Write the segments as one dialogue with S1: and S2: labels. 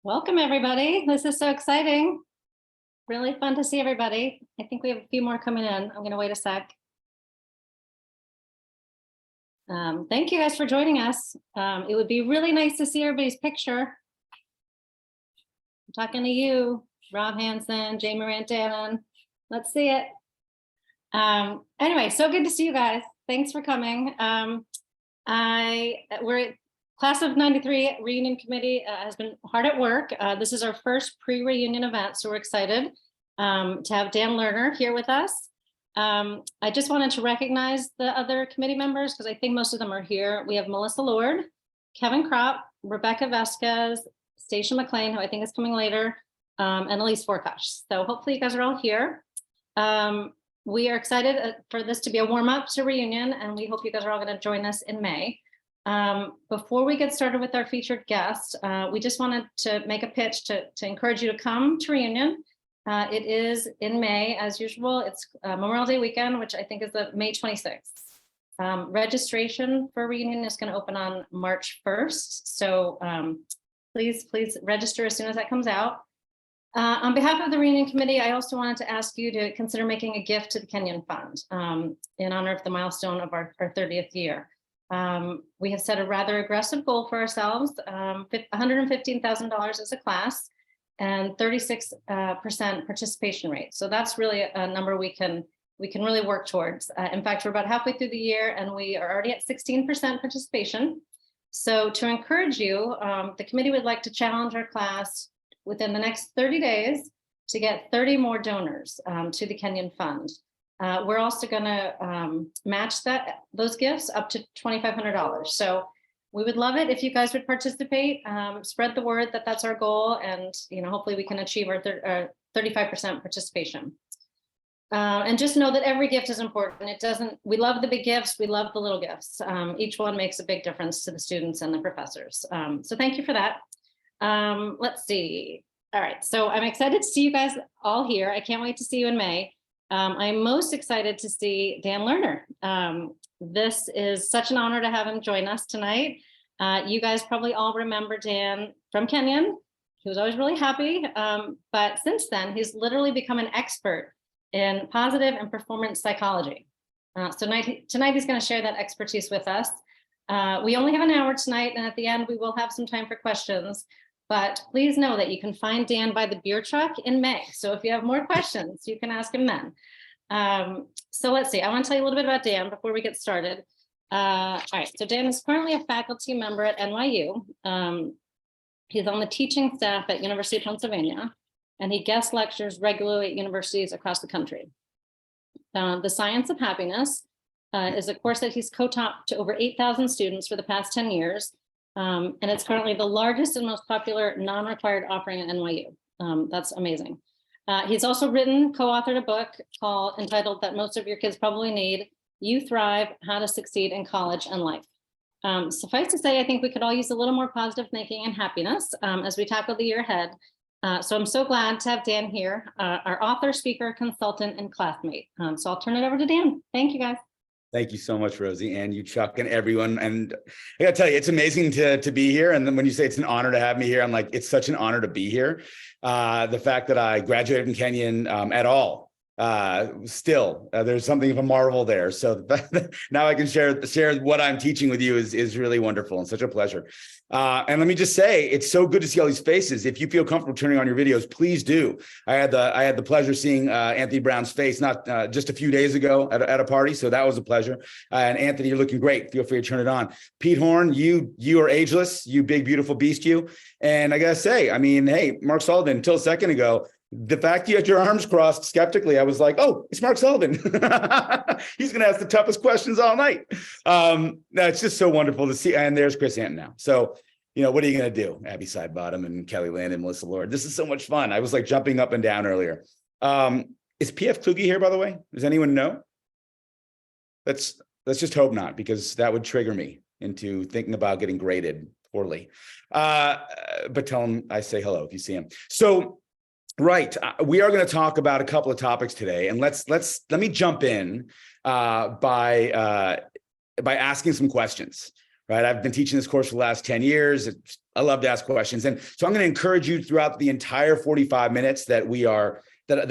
S1: Welcome, everybody. This is so exciting. Really fun to see everybody. I think we have a few more coming in. I'm going to wait a sec. Thank you guys for joining us. It would be really nice to see everybody's picture. I'm talking to you, Rob Hansen, Jay Morantanen. Let's see it. Anyway, so good to see you guys. Thanks for coming. We're Class of 93 reunion committee has been hard at work. This is our first pre-reunion event, so we're excited to have Dan Lerner here with us. I just wanted to recognize the other committee members because I think most of them are here. We have Melissa Lord, Kevin Kropp, Rebecca Vasquez, Stacia McLean, who I think is coming later, and Elise Forkash. So hopefully you guys are all here. We are excited for this to be a warm-up to reunion, and we hope you guys are all going to join us in May. Before we get started with our featured guest, we just wanted to make a pitch to encourage you to come to reunion. It is in May, as usual. It's Memorial Day weekend, which I think is the May 26th. Registration for reunion is going to open on March 1st. So please register as soon as that comes out. On behalf of the reunion committee, I also wanted to ask you to consider making a gift to the Kenyon Fund in honor of the milestone of our 30th year. We have set a rather aggressive goal for ourselves, $115,000 as a class and 36% participation rate. So that's really a number we can really work towards. In fact, we're about halfway through the year and we are already at 16% participation. So to encourage you, the committee would like to challenge our class within the next 30 days to get 30 more donors to the Kenyon Fund. We're also going to match those gifts up to $2,500. So we would love it if you guys would participate, spread the word that that's our goal, and hopefully we can achieve our 35% participation. And just know that every gift is important. We love the big gifts, we love the little gifts. Each one makes a big difference to the students and the professors. So thank you for that. Let's see. All right, so I'm excited to see you guys all here. I can't wait to see you in May. I'm most excited to see Dan Lerner. This is such an honor to have him join us tonight. You guys probably all remember Dan from Kenyon. He was always really happy, but since then, he's literally become an expert in positive and performance psychology. So tonight he's going to share that expertise with us. We only have an hour tonight, and at the end, we will have some time for questions. But please know that you can find Dan by the beer truck in May. So if you have more questions, you can ask him then. So let's see, I want to tell you a little bit about Dan before we get started. All right, so Dan is currently a faculty member at NYU. He's on the teaching staff at University of Pennsylvania, and he guest lectures regularly at universities across the country. The Science of Happiness is a course that he's co-taught to over 8,000 students for the past 10 years. And it's currently the largest and most popular non-required offering at NYU. That's amazing. He's also co-authored a book entitled That Most of Your Kids Probably Need, You Thrive, How to Succeed in College and Life. Suffice to say, I think we could all use a little more positive thinking and happiness as we tackle the year ahead. So I'm so glad to have Dan here, our author, speaker, consultant, and classmate. So I'll turn it over to Dan. Thank you, guys.
S2: Thank you so much, Rosie, and you, Chuck, and everyone. And I gotta tell you, it's amazing to be here. And then when you say it's an honor to have me here, I'm like, it's such an honor to be here. The fact that I graduated from Kenyon at all, still, there's something of a marvel there. So now I can share what I'm teaching with you is really wonderful and such a pleasure. And let me just say, it's so good to see all these faces. If you feel comfortable turning on your videos, please do. I had the pleasure seeing Anthony Brown's face not just a few days ago at a party, so that was a pleasure. And Anthony, you're looking great. Feel free to turn it on. Pete Horn, you are ageless, you big beautiful beast, you. And I gotta say, I mean, hey, Mark Sullivan, until a second ago, the fact you had your arms crossed skeptically, I was like, oh, it's Mark Sullivan. He's going to ask the toughest questions all night. It's just so wonderful to see. And there's Chris Anton now. So, what are you going to do? Abby Sidebottom and Kelly Land and Melissa Lord. This is so much fun. I was like jumping up and down earlier. Is PF Kluge here, by the way? Does anyone know? Let's just hope not, because that would trigger me into thinking about getting graded poorly. But tell him I say hello if you see him. So, right. We are going to talk about a couple of topics today, and let me jump in by asking some questions. right? I've been teaching this course for the last 10 years. I love to ask questions. And so I'm going to encourage you throughout the entire 45 minutes that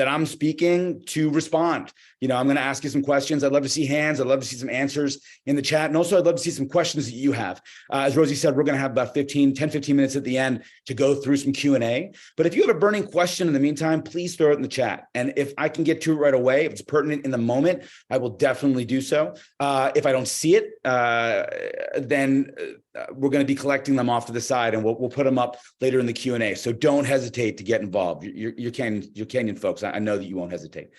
S2: I'm speaking to respond. I'm going to ask you some questions. I'd love to see hands. I'd love to see some answers in the chat. And also I'd love to see some questions that you have. As Rosie said, we're going to have about 15 minutes at the end to go through some Q&A. But if you have a burning question in the meantime, please throw it in the chat. And if I can get to it right away, if it's pertinent in the moment, I will definitely do so. If I don't see it, then we're going to be collecting them off to the side, and we'll put them up later in the Q&A. So don't hesitate to get involved. You're Kenyan folks. I know that you won't hesitate.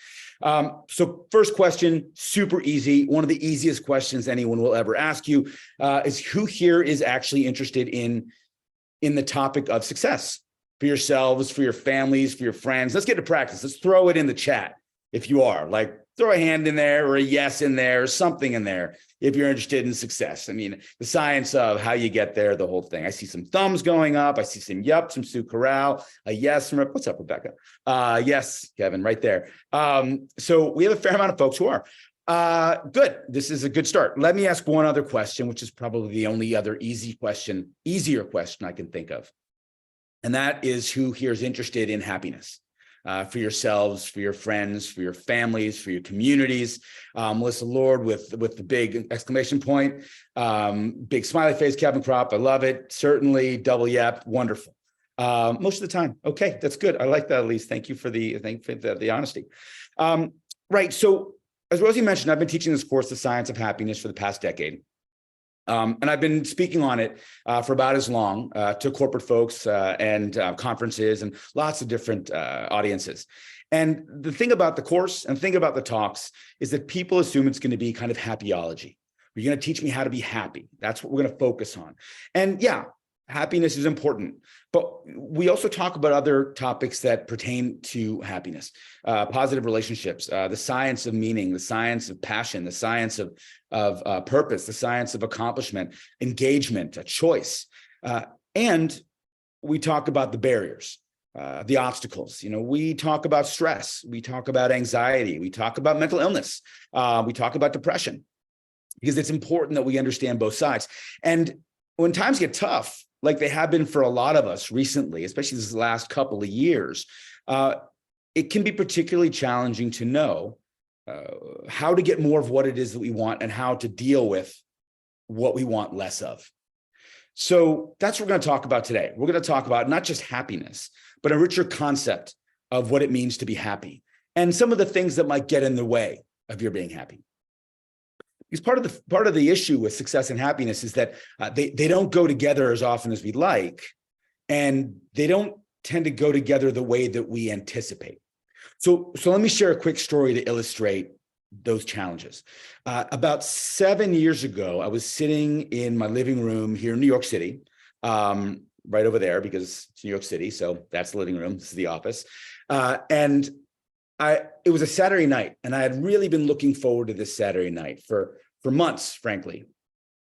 S2: So first question, super easy. One of the easiest questions anyone will ever ask you is who here is actually interested in the topic of success for yourselves, for your families, for your friends? Let's get to practice. Let's throw it in the chat if you are. Like, throw a hand in there or a yes in there or something in there if you're interested in success. I mean, the science of how you get there, the whole thing. I see some thumbs going up. I see some yups from Sue Corral, a yes from, what's up, Rebecca? Yes, Kevin, right there. So we have a fair amount of folks who are. Good. This is a good start. Let me ask one other question, which is probably the only other easier question I can think of. And that is, who here is interested in happiness? For yourselves, for your friends, for your families, for your communities. Melissa Lord with the big exclamation point, big smiley face, Kevin Kropp. I love it. Certainly, double yap, wonderful. Most of the time. Okay, that's good. I like that, at least. Thank you for the honesty. Right. So as Rosie mentioned, I've been teaching this course, The Science of Happiness, for the past decade. And I've been speaking on it for about as long to corporate folks and conferences and lots of different audiences. And the thing about the course and the thing about the talks is that people assume it's going to be kind of happyology. You're going to teach me how to be happy. That's what we're going to focus on. And yeah, happiness is important, but we also talk about other topics that pertain to happiness, positive relationships, the science of meaning, the science of passion, the science of purpose, the science of accomplishment, engagement, a choice. And we talk about the barriers, the obstacles. We talk about stress. We talk about anxiety. We talk about mental illness. We talk about depression, because it's important that we understand both sides. And when times get tough, like they have been for a lot of us recently, especially this last couple of years, it can be particularly challenging to know how to get more of what it is that we want and how to deal with what we want less of. So that's what we're going to talk about today. We're going to talk about not just happiness, but a richer concept of what it means to be happy and some of the things that might get in the way of your being happy. Because part of the issue with success and happiness is that they don't go together as often as we'd like, and they don't tend to go together the way that we anticipate. So let me share a quick story to illustrate those challenges. About 7 years ago, I was sitting in my living room here in New York City, right over there, because it's New York City, so that's the living room, this is the office, and it was a Saturday night, and I had really been looking forward to this Saturday night for months, frankly.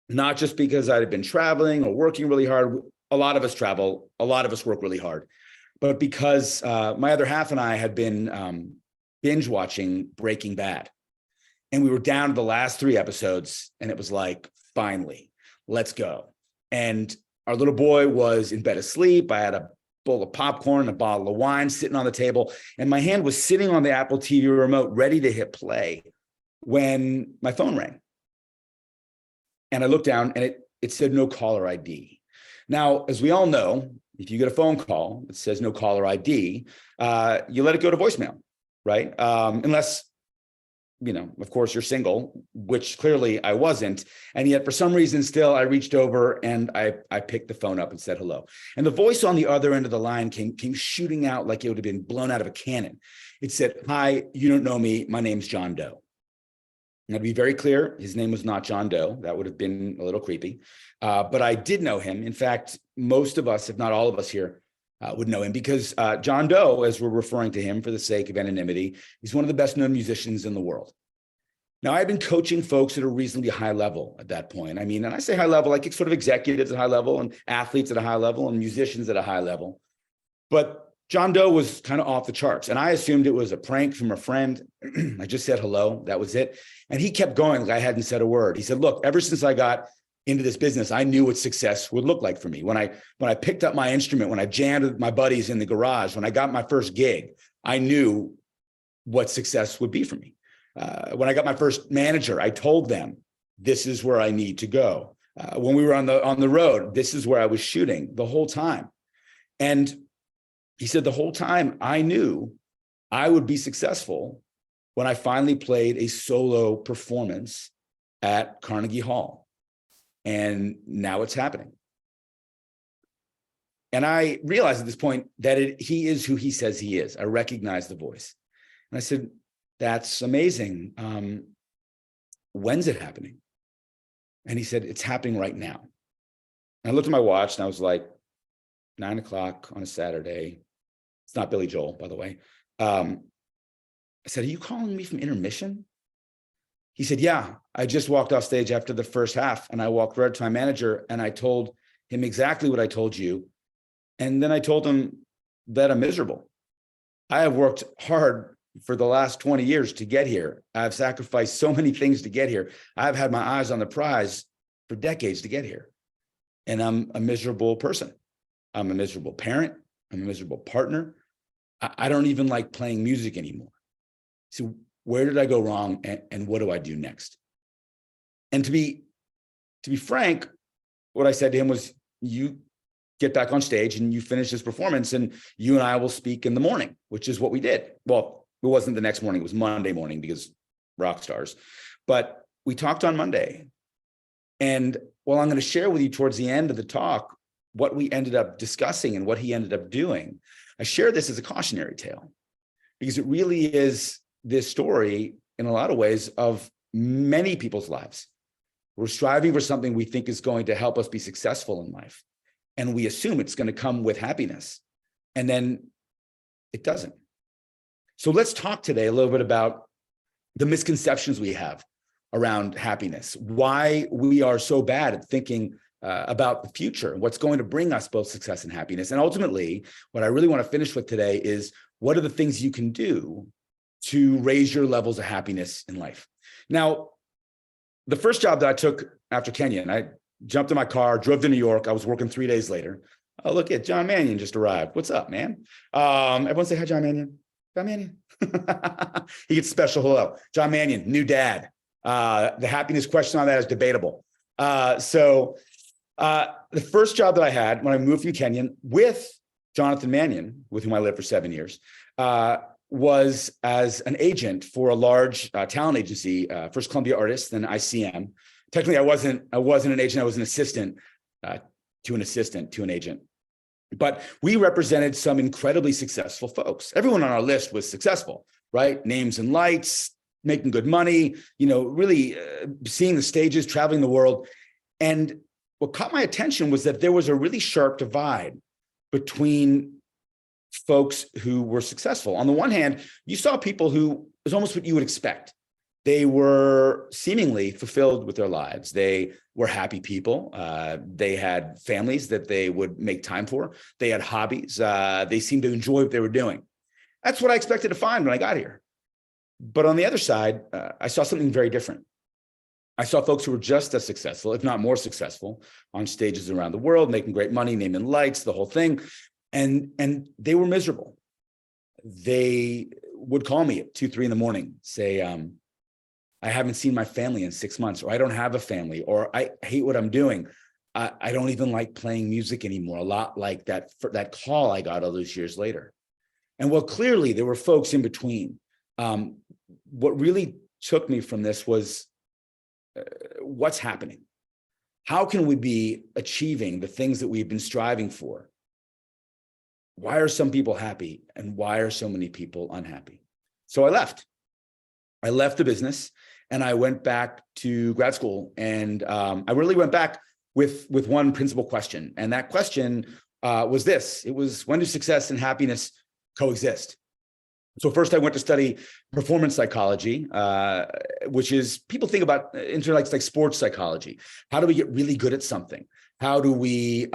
S2: Not just because I had been traveling or working really hard. A lot of us travel, a lot of us work really hard, but because my other half and I had been binge watching Breaking Bad, and we were down to the last 3 episodes, and it was like, finally, let's go. And our little boy was in bed asleep. I had a bowl of popcorn, a bottle of wine sitting on the table, and my hand was sitting on the Apple TV remote, ready to hit play, when my phone rang. And I looked down, and it said no caller ID. Now, as we all know, if you get a phone call that says no caller ID, you let it go to voicemail, right? Unless, of course, you're single, which clearly I wasn't. And yet, for some reason, still, I reached over and I picked the phone up and said hello. And the voice on the other end of the line came shooting out like it would have been blown out of a cannon. It said, "Hi, you don't know me. My name's John Doe." And to be very clear, his name was not John Doe. That would have been a little creepy. But I did know him. In fact, most of us, if not all of us here, would know him, because John Doe, as we're referring to him for the sake of anonymity, he's one of the best known musicians in the world. Now, I've been coaching folks at a reasonably high level at that point. I mean, and I say high level, like sort of executives at a high level and athletes at a high level and musicians at a high level. But John Doe was kind of off the charts, and I assumed it was a prank from a friend. I just said hello. That was it. And he kept going like I hadn't said a word. He said, "Look, ever since I got into this business, I knew what success would look like for me. When I picked up my instrument, when I jammed with my buddies in the garage, when I got my first gig, I knew what success would be for me. When I got my first manager, I told them, this is where I need to go. When we were on the road, this is where I was shooting the whole time. And he said, the whole time I knew I would be successful when I finally played a solo performance at Carnegie Hall. And now it's happening. And I realized at this point that he is who he says he is. I recognize the voice. And I said, that's amazing. When's it happening? And he said, it's happening right now. And I looked at my watch and I was like, 9 o'clock on a Saturday. It's not Billy Joel, by the way. I said, are you calling me from intermission? He said, yeah, I just walked off stage after the first half and I walked right to my manager and I told him exactly what I told you. And then I told him that I'm miserable. I have worked hard for the last 20 years to get here. I've sacrificed so many things to get here. I've had my eyes on the prize for decades to get here. And I'm a miserable person. I'm a miserable parent. I'm a miserable partner. I don't even like playing music anymore. So where did I go wrong and what do I do next? And to be frank, what I said to him was, you get back on stage and you finish this performance and you and I will speak in the morning, which is what we did. Well, it wasn't the next morning, it was Monday morning because rock stars. But we talked on Monday. And while I'm going to share with you towards the end of the talk what we ended up discussing and what he ended up doing, I share this as a cautionary tale because it really is this story in a lot of ways of many people's lives. We're striving for something we think is going to help us be successful in life. And we assume it's going to come with happiness. And then it doesn't. So let's talk today a little bit about the misconceptions we have around happiness, why we are so bad at thinking about the future, what's going to bring us both success and happiness. And ultimately, what I really want to finish with today is what are the things you can do to raise your levels of happiness in life. Now, the first job that I took after Kenyon, I jumped in my car, drove to New York. I was working 3 days later. Oh, look at John Mannion just arrived. What's up, man? Everyone say hi, John Mannion. John Mannion. He gets special hello. John Mannion, new dad. The happiness question on that is debatable. The first job that I had when I moved from Kenyon with Jonathan Mannion, with whom I lived for 7 years, was as an agent for a large talent agency, first Columbia Artists, then ICM. Technically, I wasn't an agent. I was an assistant to an agent. But we represented some incredibly successful folks. Everyone on our list was successful, right? Names and lights, making good money, really seeing the stages, traveling the world. And what caught my attention was that there was a really sharp divide between folks who were successful. On the one hand, you saw people who it was almost what you would expect. They were seemingly fulfilled with their lives. They were happy people. They had families that they would make time for. They had hobbies. They seemed to enjoy what they were doing. That's what I expected to find when I got here. But on the other side, I saw something very different. I saw folks who were just as successful, if not more successful, on stages around the world, making great money, name and lights, the whole thing. And they were miserable. They would call me at 2, 3 in the morning, say, I haven't seen my family in 6 months, or I don't have a family, or I hate what I'm doing. I don't even like playing music anymore. A lot like that call I got all those years later. And well, clearly there were folks in between. What really took me from this was what's happening? How can we be achieving the things that we've been striving for? Why are some people happy and why are so many people unhappy? So I left. I left the business and I went back to grad school. And I really went back with one principal question. And that question was this. It was, when do success and happiness coexist? So first I went to study performance psychology, which is, people think about into like sports psychology. How do we get really good at something? How do we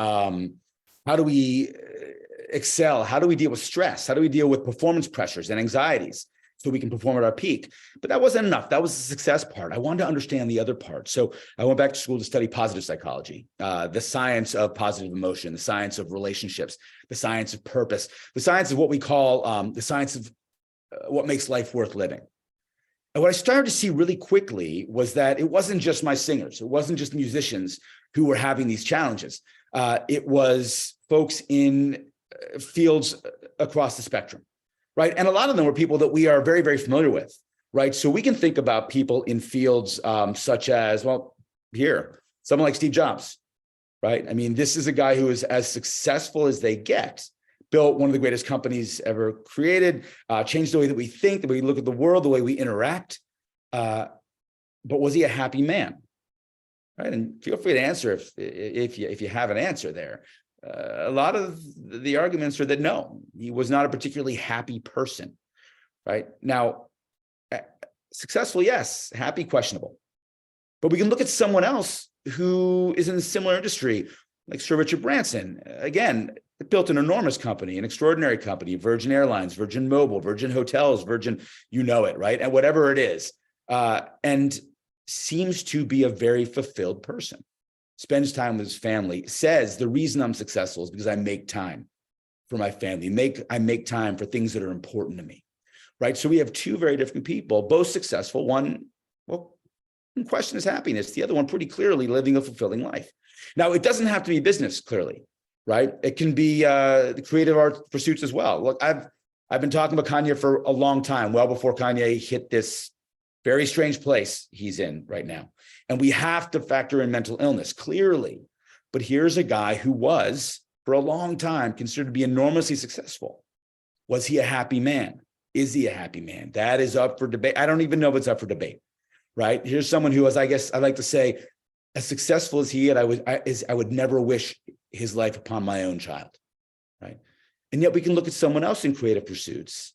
S2: excel? How do we deal with stress? How do we deal with performance pressures and anxieties? so we can perform at our peak. But that wasn't enough. That was the success part. I wanted to understand the other part. So I went back to school to study positive psychology, the science of positive emotion, the science of relationships, the science of purpose, the science of what we call the science of what makes life worth living. And what I started to see really quickly was that it wasn't just my singers. It wasn't just musicians who were having these challenges. It was folks in fields across the spectrum, right? And a lot of them were people that we are very, very familiar with, right? So we can think about people in fields such as, well, here, someone like Steve Jobs, right? I mean, this is a guy who is as successful as they get, built one of the greatest companies ever created, changed the way that we think, the way we look at the world, the way we interact. But was he a happy man? Right? And feel free to answer if you have an answer there. A lot of the arguments are that no, he was not a particularly happy person. Right? Now, successful, yes. Happy, questionable. But we can look at someone else who is in a similar industry, like Sir Richard Branson. Again, built an enormous company, an extraordinary company, Virgin Airlines, Virgin Mobile, Virgin Hotels, Virgin, you know it, right? And whatever it is, and seems to be a very fulfilled person, spends time with his family, says the reason I'm successful is because I make time for my family, I make time for things that are important to me, right? So we have two very different people, both successful. One, well, in question his happiness. The other one pretty clearly living a fulfilling life. Now, it doesn't have to be business, clearly, right? It can be the creative art pursuits as well. Look, I've been talking about Kanye for a long time, well before Kanye hit this very strange place he's in right now. And we have to factor in mental illness, clearly. But here's a guy who was, for a long time, considered to be enormously successful. Was he a happy man? Is he a happy man? That is up for debate. I don't even know if it's up for debate, right? Here's someone who was, I guess I like to say, as successful as he had, I would never wish his life upon my own child, right? And yet we can look at someone else in creative pursuits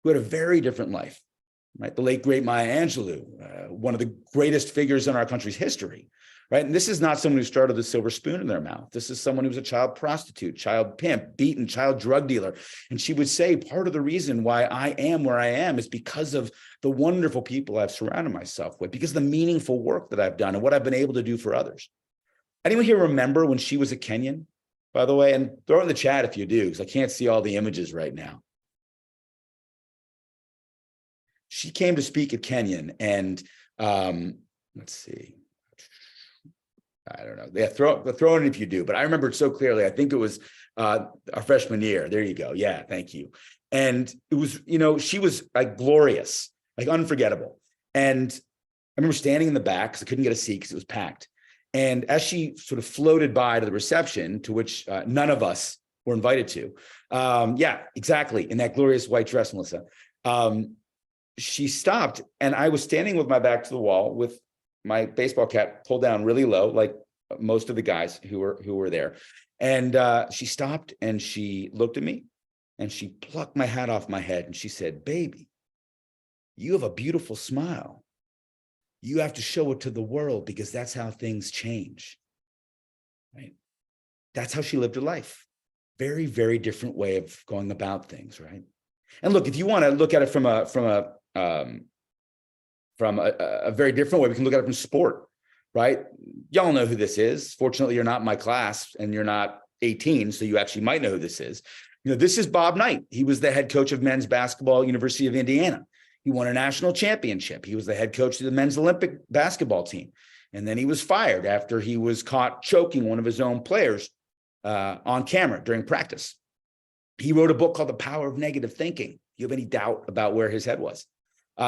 S2: who had a very different life, right? The late, great Maya Angelou, one of the greatest figures in our country's history, right? And this is not someone who started with a silver spoon in their mouth. This is someone who was a child prostitute, child pimp, beaten, child drug dealer. And she would say, part of the reason why I am where I am is because of the wonderful people I've surrounded myself with, because of the meaningful work that I've done and what I've been able to do for others. Anyone here remember when she was a Kenyan, by the way? And throw it in the chat if you do, because I can't see all the images right now. She came to speak at Kenyan, and let's see. I don't know. Yeah, throw it in if you do, but I remember it so clearly. I think it was our freshman year. There you go. Yeah, thank you. And it was, she was like glorious, like unforgettable. And I remember standing in the back because I couldn't get a seat because it was packed. And as she sort of floated by to the reception, to which none of us were invited to, yeah, exactly, in that glorious white dress, Melissa, she stopped, and I was standing with my back to the wall with my baseball cap pulled down really low, like most of the guys who were there. And she stopped and she looked at me and she plucked my hat off my head and she said, "Baby, you have a beautiful smile. You have to show it to the world because that's how things change." Right? That's how she lived her life. Very, very different way of going about things, right? And look, if you want to look at it from a very different way, we can look at it from sport, right? Y'all know who this is. Fortunately, you're not in my class and you're not 18, so you actually might know who this is. This is Bob Knight. He was the head coach of men's basketball, University of Indiana. He won a national championship. He was the head coach of the men's Olympic basketball team. And then he was fired after he was caught choking one of his own players on camera during practice. He wrote a book called The Power of Negative Thinking. Do you have any doubt about where his head was?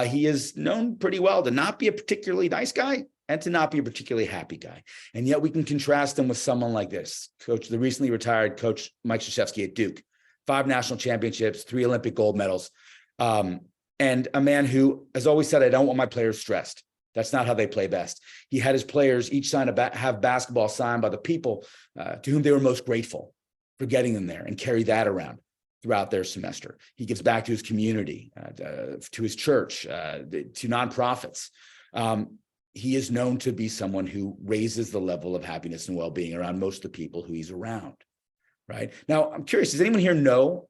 S2: He is known pretty well to not be a particularly nice guy and to not be a particularly happy guy. And yet we can contrast him with someone like this, the recently retired coach Mike Krzyzewski at Duke, 5 national championships, 3 Olympic gold medals, and a man who has always said, "I don't want my players stressed. That's not how they play best." He had his players each have basketball signed by the people to whom they were most grateful for getting them there, and carry that around throughout their semester. He gives back to his community, to his church, to nonprofits. He is known to be someone who raises the level of happiness and well-being around most of the people who he's around, right? Now, I'm curious, does anyone here know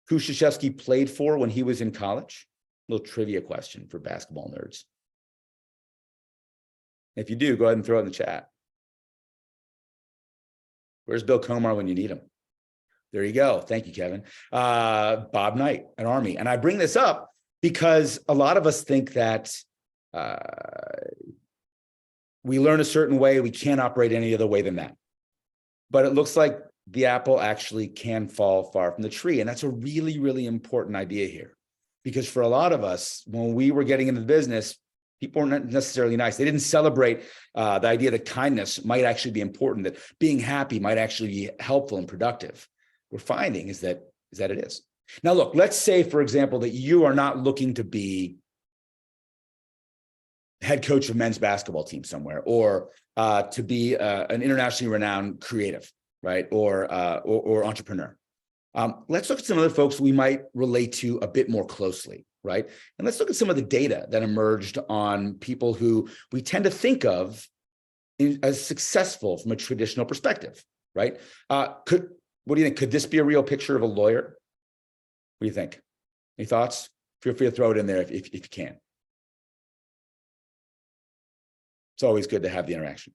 S2: who Krzyzewski played for when he was in college? Little trivia question for basketball nerds. If you do, go ahead and throw it in the chat. Where's Bill Comar when you need him? There you go. Thank you, Kevin. Bob Knight at Army. And I bring this up because a lot of us think that we learn a certain way, we can't operate any other way than that. But it looks like the apple actually can fall far from the tree. And that's a really, really important idea here. Because for a lot of us, when we were getting into the business, people weren't necessarily nice. They didn't celebrate the idea that kindness might actually be important, that being happy might actually be helpful and productive. We're finding is that it is. Now, look, let's say, for example, that you are not looking to be head coach of men's basketball team somewhere, or to be an internationally renowned creative, right? Or entrepreneur. Let's look at some other folks we might relate to a bit more closely, right? And let's look at some of the data that emerged on people who we tend to think of as successful from a traditional perspective, right? What do you think? Could this be a real picture of a lawyer? What do you think? Any thoughts? Feel free to throw it in there if you can. It's always good to have the interaction.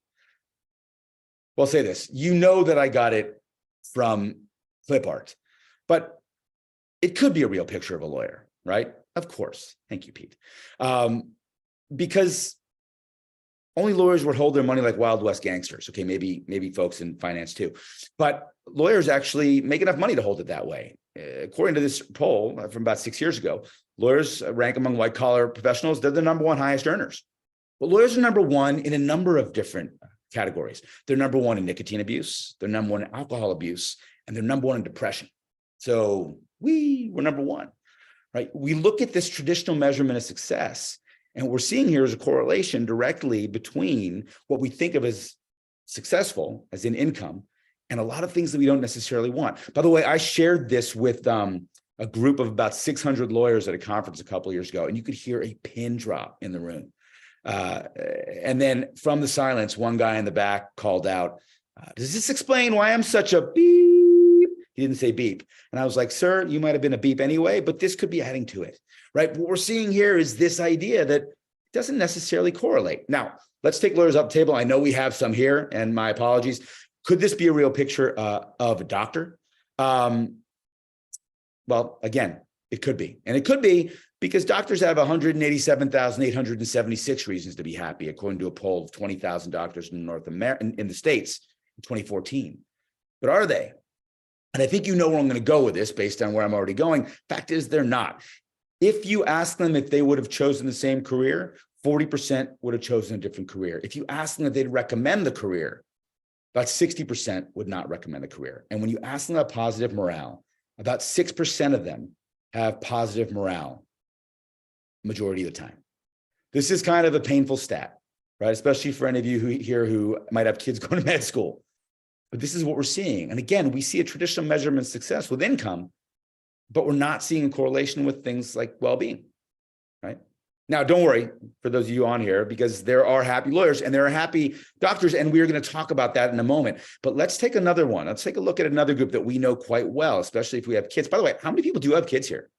S2: Well, I'll say this. You know that I got it from clip art, but it could be a real picture of a lawyer, right? Of course. Thank you, Pete. Because only lawyers would hold their money like Wild West gangsters. Okay, maybe folks in finance too. But lawyers actually make enough money to hold it that way. According to this poll from about 6 years ago, lawyers rank among white-collar professionals. They're the number one highest earners. But lawyers are number one in a number of different categories. They're number one in nicotine abuse. They're number one in alcohol abuse. And they're number one in depression. So we're number one, right? We look at this traditional measurement of success, and what we're seeing here is a correlation directly between what we think of as successful, as in income, and a lot of things that we don't necessarily want. By the way, I shared this with a group of about 600 lawyers at a conference a couple of years ago, and you could hear a pin drop in the room. And then from the silence, one guy in the back called out, does this explain why I'm such a beep? He didn't say beep. And I was like, sir, you might have been a beep anyway, but this could be adding to it, right? What we're seeing here is this idea that it doesn't necessarily correlate. Now, let's take lawyers up the table. I know we have some here, and my apologies. Could this be a real picture of a doctor? Well, again, it could be. And it could be because doctors have 187,876 reasons to be happy, according to a poll of 20,000 doctors in North America, in the States in 2014. But are they? And I think you know where I'm going to go with this based on where I'm already going. Fact is, they're not. If you ask them if they would have chosen the same career, 40% would have chosen a different career. If you ask them if they'd recommend the career, about 60% would not recommend the career. And when you ask them about positive morale, about 6% of them have positive morale majority of the time. This is kind of a painful stat, right? Especially for any of you who might have kids going to med school. But this is what we're seeing. And again, we see a traditional measurement of success with income, but we're not seeing a correlation with things like well-being, right? Now, don't worry for those of you on here, because there are happy lawyers and there are happy doctors, and we're going to talk about that in a moment. But let's take another one. Let's take a look at another group that we know quite well, especially if we have kids. By the way, how many people do have kids here?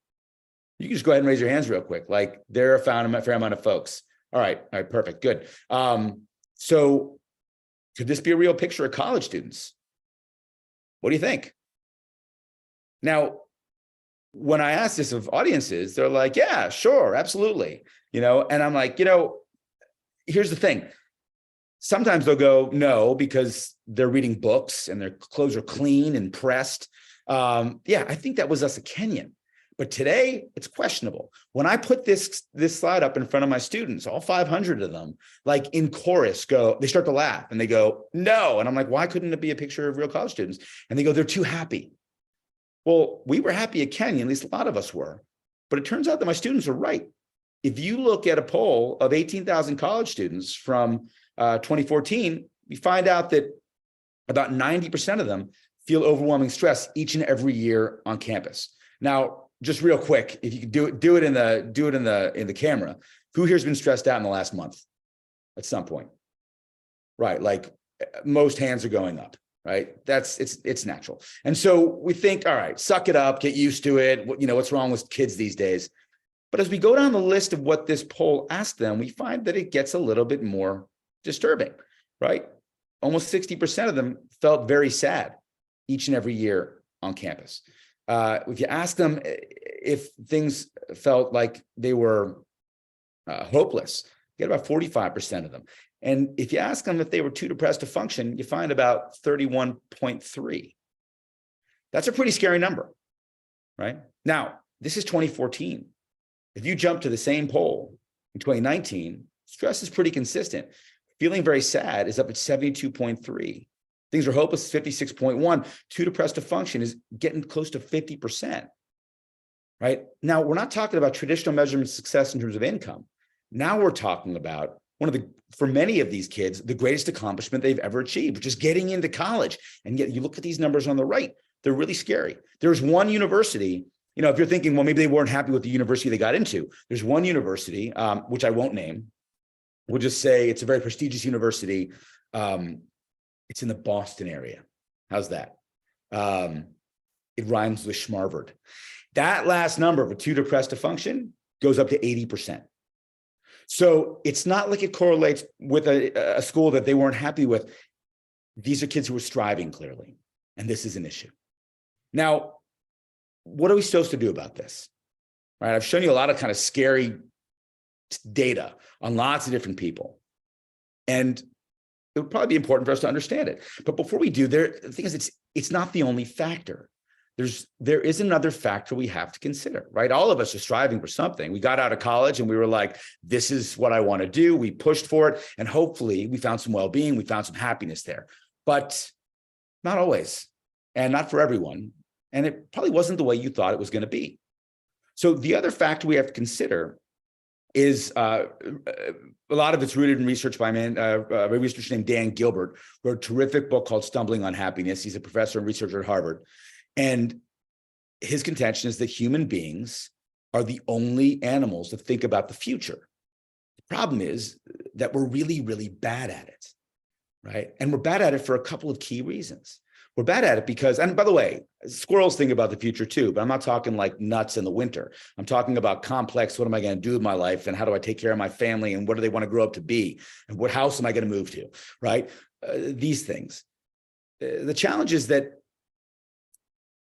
S2: You can just go ahead and raise your hands real quick. Like, there are a fair amount of folks. All right, perfect, good. So could this be a real picture of college students? What do you think? Now, when I ask this of audiences, they're like, yeah, sure, absolutely. And I'm like, here's the thing. Sometimes they'll go, no, because they're reading books and their clothes are clean and pressed. Yeah, I think that was us at Kenyon. But today, it's questionable. When I put this slide up in front of my students, all 500 of them, like in chorus, they start to laugh and they go, no. And I'm like, why couldn't it be a picture of real college students? And they go, they're too happy. Well, we were happy at Kenyon, at least a lot of us were. But it turns out that my students are right. If you look at a poll of 18,000 college students from 2014, you find out that about 90% of them feel overwhelming stress each and every year on campus. Now, just real quick, if you could do it in the camera, who here's been stressed out in the last month at some point? Right, like most hands are going up, right? It's natural. And so we think, all right, suck it up, get used to it. What's wrong with kids these days? But as we go down the list of what this poll asked them, we find that it gets a little bit more disturbing, right? Almost 60% of them felt very sad each and every year on campus. If you ask them if things felt like they were hopeless, you get about 45% of them. And if you ask them if they were too depressed to function, you find about 31.3. That's a pretty scary number, right? Now, this is 2014. If you jump to the same poll in 2019, stress is pretty consistent. Feeling very sad is up at 72.3. Things are hopeless, 56.1. Too depressed to function is getting close to 50%, right? Now, we're not talking about traditional measurements of success in terms of income. Now we're talking about for many of these kids, the greatest accomplishment they've ever achieved, which is getting into college. And yet you look at these numbers on the right, they're really scary. There's one university, if you're thinking, well, maybe they weren't happy with the university they got into. There's one university, which I won't name. We'll just say it's a very prestigious university. It's in the Boston area. How's that? It rhymes with Schmarvard. That last number of a too depressed to function goes up to 80%. So it's not like it correlates with a school that they weren't happy with. These are kids who are striving clearly, and this is an issue. Now, what are we supposed to do about this? Right? I've shown you a lot of kind of scary data on lots of different people. And it would probably be important for us to understand it. But before we do, the thing is, it's not the only factor. There is another factor we have to consider, right? All of us are striving for something. We got out of college and we were like, this is what I want to do. We pushed for it. And hopefully we found some well-being. We found some happiness there, but not always and not for everyone. And it probably wasn't the way you thought it was going to be. So the other factor we have to consider is a lot of it's rooted in research by a researcher named Dan Gilbert, who wrote a terrific book called Stumbling on Happiness. He's a professor and researcher at Harvard. And his contention is that human beings are the only animals that think about the future. The problem is that we're really, really bad at it, right? And we're bad at it for a couple of key reasons. We're bad at it because, and by the way, squirrels think about the future too, but I'm not talking like nuts in the winter. I'm talking about complex, what am I going to do with my life? And how do I take care of my family? And what do they want to grow up to be? And what house am I going to move to, right? These things. The challenge is that,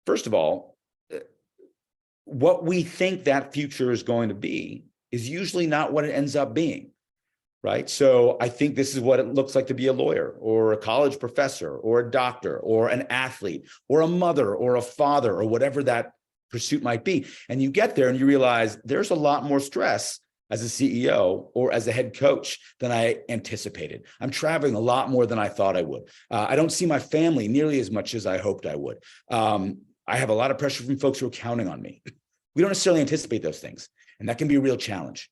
S2: first of all, what we think that future is going to be is usually not what it ends up being, right? So I think this is what it looks like to be a lawyer or a college professor or a doctor or an athlete or a mother or a father or whatever that pursuit might be. And you get there and you realize there's a lot more stress as a CEO or as a head coach than I anticipated. I'm traveling a lot more than I thought I would. I don't see my family nearly as much as I hoped I would. I have a lot of pressure from folks who are counting on me. We don't necessarily anticipate those things, and that can be a real challenge.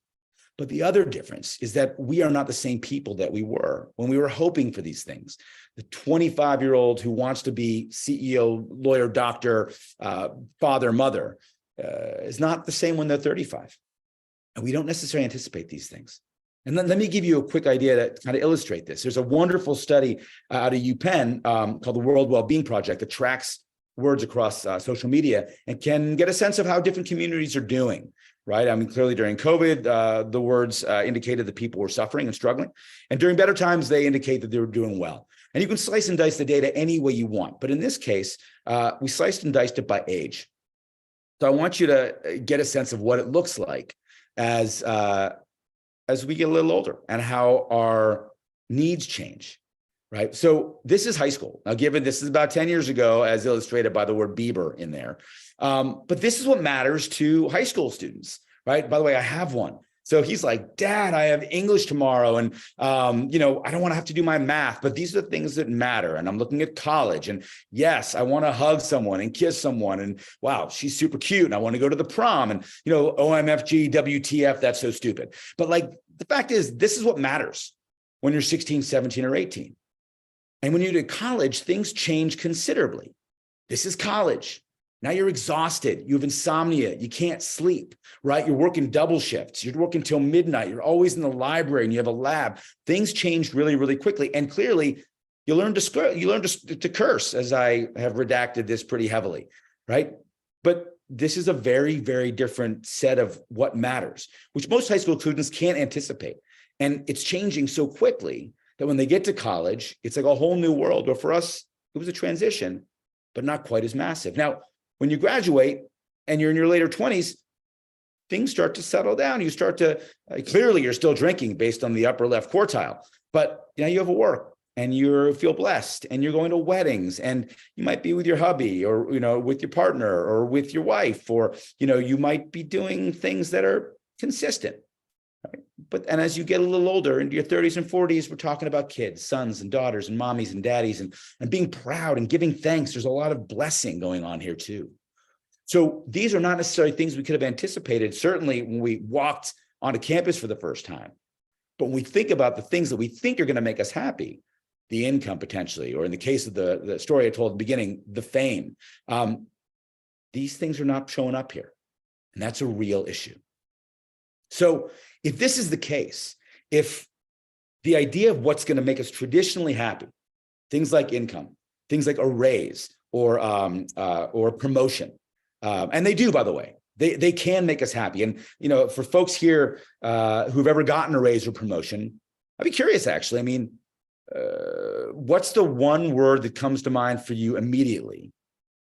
S2: But the other difference is that we are not the same people that we were when we were hoping for these things. The 25-year-old who wants to be CEO, lawyer, doctor, father, mother is not the same when they're 35. And we don't necessarily anticipate these things. And then let me give you a quick idea to kind of illustrate this. There's a wonderful study out of UPenn called the World Wellbeing Project that tracks words across social media and can get a sense of how different communities are doing, right? I mean, clearly during COVID, the words indicated that people were suffering and struggling. And during better times, they indicate that they were doing well. And you can slice and dice the data any way you want. But in this case, we sliced and diced it by age. So I want you to get a sense of what it looks like as we get a little older and how our needs change. Right. So this is high school. Now, given this is about 10 years ago, as illustrated by the word Bieber in there. But this is what matters to high school students. Right. By the way, I have one. So he's like, Dad, I have English tomorrow. And, I don't want to have to do my math, but these are the things that matter. And I'm looking at college. And yes, I want to hug someone and kiss someone. And wow, she's super cute. And I want to go to the prom. And, OMFG, WTF, that's so stupid. But like, the fact is, this is what matters when you're 16, 17, or 18. And when you're in college, things change considerably. This is college. Now you're exhausted. You have insomnia. You can't sleep, right? You're working double shifts. You're working till midnight. You're always in the library and you have a lab. Things change really, really quickly. And clearly, you learn to curse, as I have redacted this pretty heavily, right? But this is a very, very different set of what matters, which most high school students can't anticipate. And it's changing so quickly that when they get to college, it's like a whole new world. But for us, it was a transition, but not quite as massive. Now, when you graduate and you're in your later 20s, things start to settle down. You start to, clearly you're still drinking based on the upper left quartile, but now you have a work and you feel blessed and you're going to weddings and you might be with your hubby or, with your partner or with your wife, or, you might be doing things that are consistent. Right? And as you get a little older into your 30s and 40s, we're talking about kids, sons and daughters and mommies and daddies and being proud and giving thanks. There's a lot of blessing going on here too. So these are not necessarily things we could have anticipated, certainly when we walked onto campus for the first time. But when we think about the things that we think are going to make us happy, the income potentially, or in the case of the story I told at the beginning, the fame, these things are not showing up here. And that's a real issue. So if this is the case, if the idea of what's going to make us traditionally happy, things like income, things like a raise or promotion, and they do, by the way, they can make us happy. And, for folks here who've ever gotten a raise or promotion, I'd be curious, actually. I mean, what's the one word that comes to mind for you immediately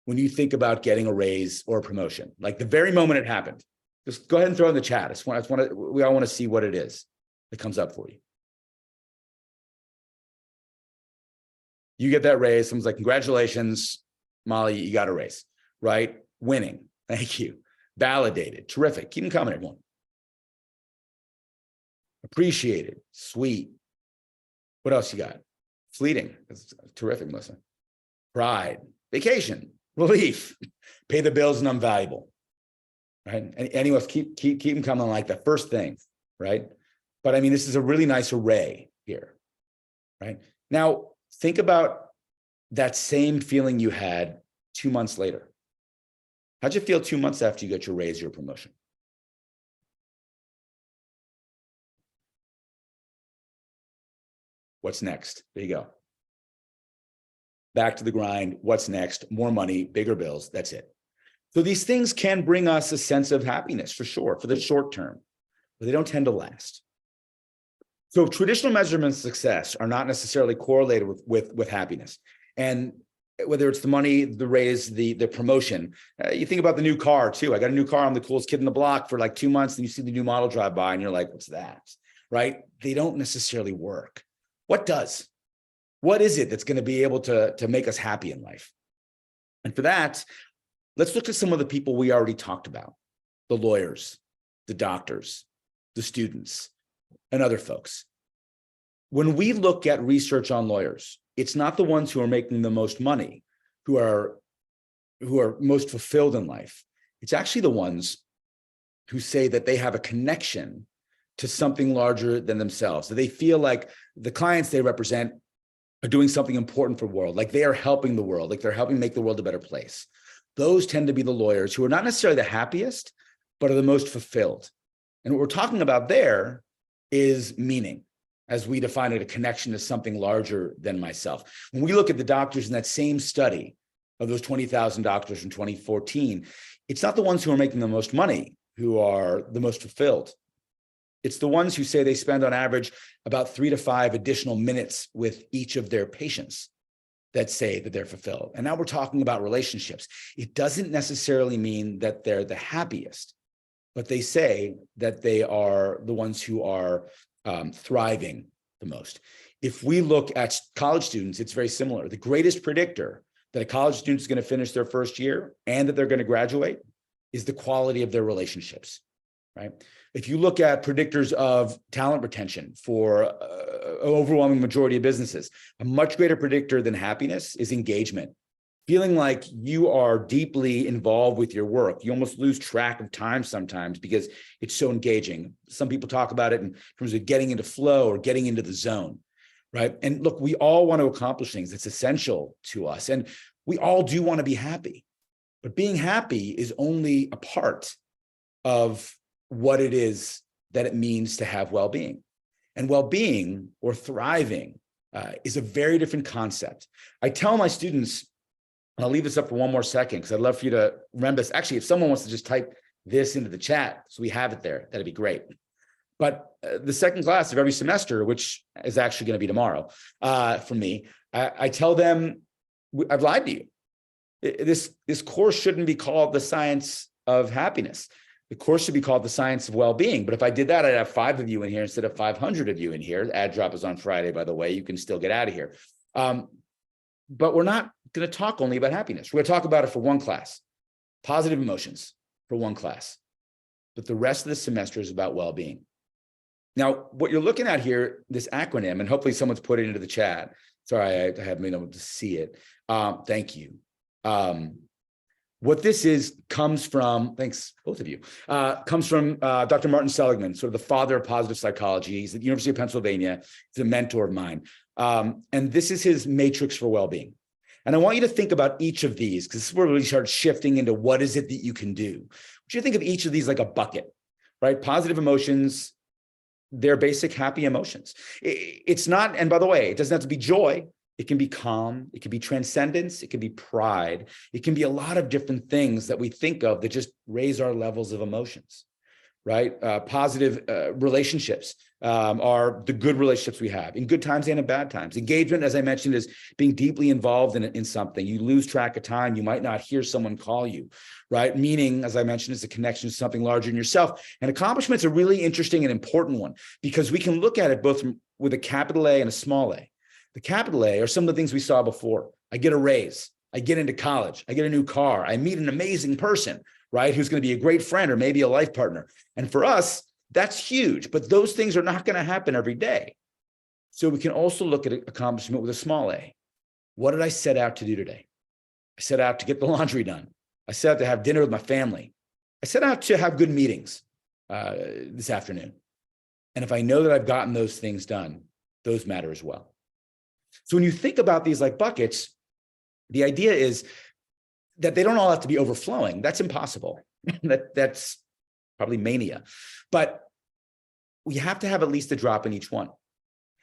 S2: when you think about getting a raise or a promotion? Like the very moment it happened. Just go ahead and throw it in the chat. We all want to see what it is that comes up for you. You get that raise. Someone's like, congratulations, Molly, you got a raise, right? Winning. Thank you. Validated. Terrific. Keep them coming, everyone. Appreciated. Sweet. What else you got? Fleeting. That's terrific, Melissa. Pride. Vacation. Relief. Pay the bills and I'm valuable. Right? And anyways, keep them coming, like the first thing, right? But I mean, this is a really nice array here, right? Now, think about that same feeling you had 2 months later. How'd you feel 2 months after you got your raise, your promotion? What's next? There you go. Back to the grind. What's next? More money, bigger bills. That's it. So these things can bring us a sense of happiness for sure, for the short term, but they don't tend to last. So traditional measurements of success are not necessarily correlated with happiness. And whether it's the money, the raise, the promotion, you think about the new car too. I got a new car. I'm the coolest kid in the block for like 2 months. And you see the new model drive by and you're like, what's that? Right? They don't necessarily work. What does? What is it that's going to be able to make us happy in life? And for that, let's look at some of the people we already talked about, the lawyers, the doctors, the students, and other folks. When we look at research on lawyers, it's not the ones who are making the most money, who are most fulfilled in life. It's actually the ones who say that they have a connection to something larger than themselves, that they feel like the clients they represent are doing something important for the world, like they are helping the world, like they're helping make the world a better place. Those tend to be the lawyers who are not necessarily the happiest, but are the most fulfilled. And what we're talking about there is meaning, as we define it, a connection to something larger than myself. When we look at the doctors in that same study of those 20,000 doctors from 2014, it's not the ones who are making the most money who are the most fulfilled. It's the ones who say they spend on average about 3 to 5 additional minutes with each of their patients that say that they're fulfilled. And now we're talking about relationships. It doesn't necessarily mean that they're the happiest, but they say that they are the ones who are thriving the most. If we look at college students, it's very similar. The greatest predictor that a college student is going to finish their first year and that they're going to graduate is the quality of their relationships, right? If you look at predictors of talent retention for an overwhelming majority of businesses, a much greater predictor than happiness is engagement. Feeling like you are deeply involved with your work. You almost lose track of time sometimes because it's so engaging. Some people talk about it in terms of getting into flow or getting into the zone, right? And look, we all want to accomplish things. It's essential to us. And we all do want to be happy. But being happy is only a part of what it is that it means to have well-being. And well-being or thriving is a very different concept. I tell my students And I'll leave this up for one more second because I'd love for you to remember this. Actually, if someone wants to just type this into the chat so we have it there, that'd be great. But the second class of every semester, which is actually going to be tomorrow for me, I tell them, I've lied to you. This course shouldn't be called the science of happiness. The course should be called the science of well-being. But if I did that, I'd have 5 of you in here instead of 500 of you in here. The ad drop is on Friday, by the way. You can still get out of here. But we're not going to talk only about happiness. We're going to talk about it for one class, positive emotions for one class. But the rest of the semester is about well-being. Now, what you're looking at here, this acronym, and hopefully someone's put it into the chat. Sorry, I haven't been able to see it. Thank you. What this is comes from, thanks, both of you, comes from Dr. Martin Seligman, sort of the father of positive psychology. He's at the University of Pennsylvania. He's a mentor of mine. And this is his matrix for well-being. And I want you to think about each of these, because this is where we start shifting into what is it that you can do. I want you to think of each of these like a bucket, right? Positive emotions, they're basic happy emotions. It's not, and by the way, it doesn't have to be joy. It can be calm. It can be transcendence. It can be pride. It can be a lot of different things that we think of that just raise our levels of emotions, right? Positive relationships are the good relationships we have in good times and in bad times. Engagement, as I mentioned, is being deeply involved in something. You lose track of time. You might not hear someone call you, right? Meaning, as I mentioned, is a connection to something larger than yourself. And accomplishment's a really interesting and important one because we can look at it both with a capital A and a small a. The capital A are some of the things we saw before. I get a raise. I get into college. I get a new car. I meet an amazing person, right? Who's going to be a great friend or maybe a life partner. And for us, that's huge, but those things are not going to happen every day. So we can also look at accomplishment with a small a. What did I set out to do today? I set out to get the laundry done. I set out to have dinner with my family. I set out to have good meetings this afternoon. And if I know that I've gotten those things done, those matter as well. So when you think about these like buckets, the idea is that they don't all have to be overflowing. That's impossible. That's probably mania. But we have to have at least a drop in each one.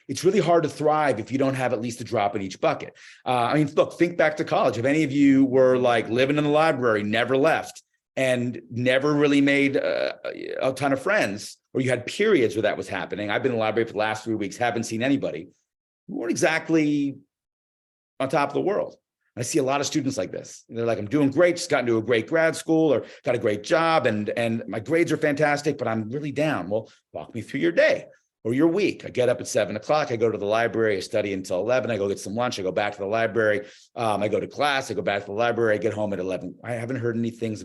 S2: It's really hard to thrive if you don't have at least a drop in each bucket. I mean, look, think back to college. If any of you were like living in the library, never left, and never really made a ton of friends, or you had periods where that was happening. I've been in the library for the last 3 weeks, haven't seen anybody. We weren't exactly on top of the world. I see a lot of students like this. They're like, I'm doing great, just got into a great grad school or got a great job and my grades are fantastic, but I'm really down. Well, walk me through your day or your week. I get up at 7 o'clock, I go to the library, I study until 11, I go get some lunch, I go back to the library, I go to class, I go back to the library, I get home at 11. I haven't heard anything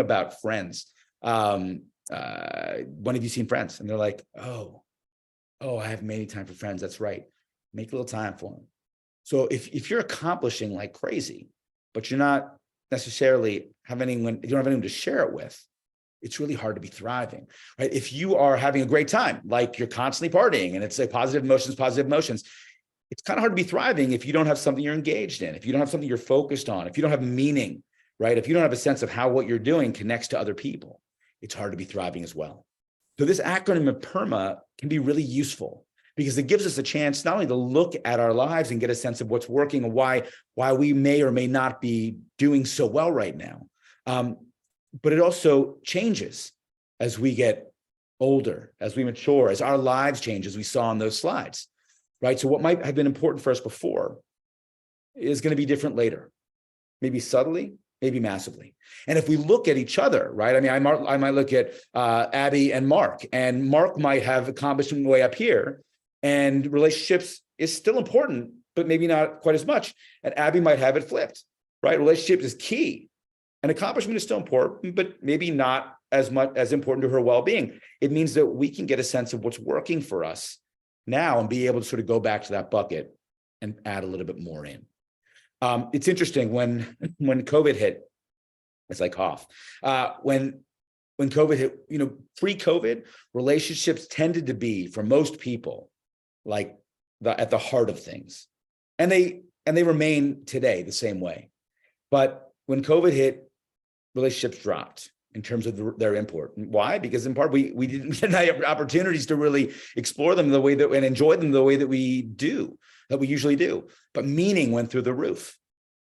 S2: about friends. When have you seen friends? And they're like, oh, I haven't made any time for friends. That's right. Make a little time for them. So if you're accomplishing like crazy, but you're not necessarily have anyone, you don't have anyone to share it with, it's really hard to be thriving, right? If you are having a great time, like you're constantly partying and it's like positive emotions, it's kind of hard to be thriving if you don't have something you're engaged in, if you don't have something you're focused on, if you don't have meaning, right? If you don't have a sense of how what you're doing connects to other people, it's hard to be thriving as well. So this acronym of PERMA can be really useful because it gives us a chance not only to look at our lives and get a sense of what's working and why we may or may not be doing so well right now, but it also changes as we get older, as we mature, as our lives change, as we saw on those slides, right? So what might have been important for us before is going to be different later, maybe subtly, maybe massively. And if we look at each other, right? I mean, I might look at Abby and Mark might have accomplishment way up here, and relationships is still important, but maybe not quite as much. And Abby might have it flipped, right? Relationships is key. And accomplishment is still important, but maybe not as much as important to her well-being. It means that we can get a sense of what's working for us now and be able to sort of go back to that bucket and add a little bit more in. It's interesting when COVID hit, as I cough, when COVID hit, pre-COVID, relationships tended to be, for most people, like at the heart of things. And they remain today the same way. But when COVID hit, relationships dropped in terms of their import. Why? Because in part, we didn't have opportunities to really explore them the way that and enjoy them the way that we usually do. But meaning went through the roof.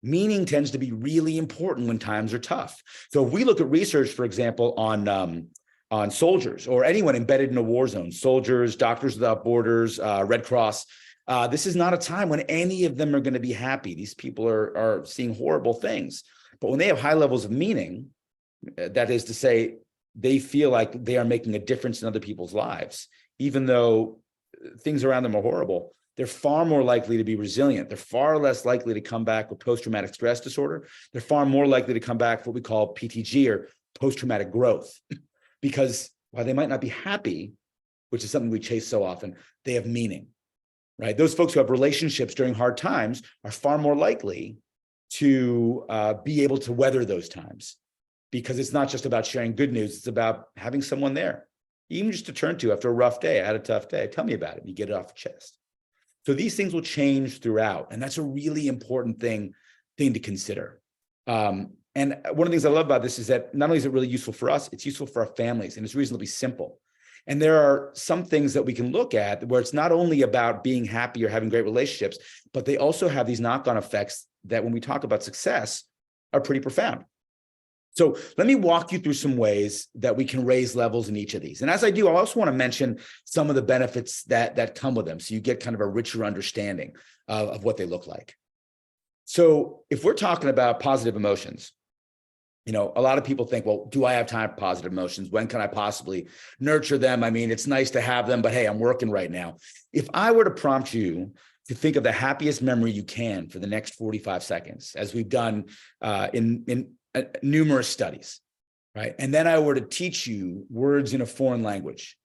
S2: Meaning tends to be really important when times are tough. So if we look at research, for example, on soldiers or anyone embedded in a war zone, soldiers, Doctors Without Borders, Red Cross, this is not a time when any of them are going to be happy. These people are seeing horrible things. But when they have high levels of meaning, that is to say, they feel like they are making a difference in other people's lives, even though things around them are horrible, they're far more likely to be resilient. They're far less likely to come back with post-traumatic stress disorder. They're far more likely to come back with what we call PTG, or post-traumatic growth, because while they might not be happy, which is something we chase so often, they have meaning, right? Those folks who have relationships during hard times are far more likely to be able to weather those times, because it's not just about sharing good news. It's about having someone there, even just to turn to after a rough day. I had a tough day. Tell me about it. You get it off your chest. So these things will change throughout. And that's a really important thing to consider. And one of the things I love about this is that not only is it really useful for us, it's useful for our families, and it's reasonably simple. And there are some things that we can look at where it's not only about being happy or having great relationships, but they also have these knock-on effects that when we talk about success are pretty profound. So let me walk you through some ways that we can raise levels in each of these. And as I do, I also want to mention some of the benefits that come with them, so you get kind of a richer understanding of what they look like. So if we're talking about positive emotions, a lot of people think, well, do I have time for positive emotions? When can I possibly nurture them? I mean, it's nice to have them, but hey, I'm working right now. If I were to prompt you to think of the happiest memory you can for the next 45 seconds, as we've done in numerous studies, right? And then I were to teach you words in a foreign language,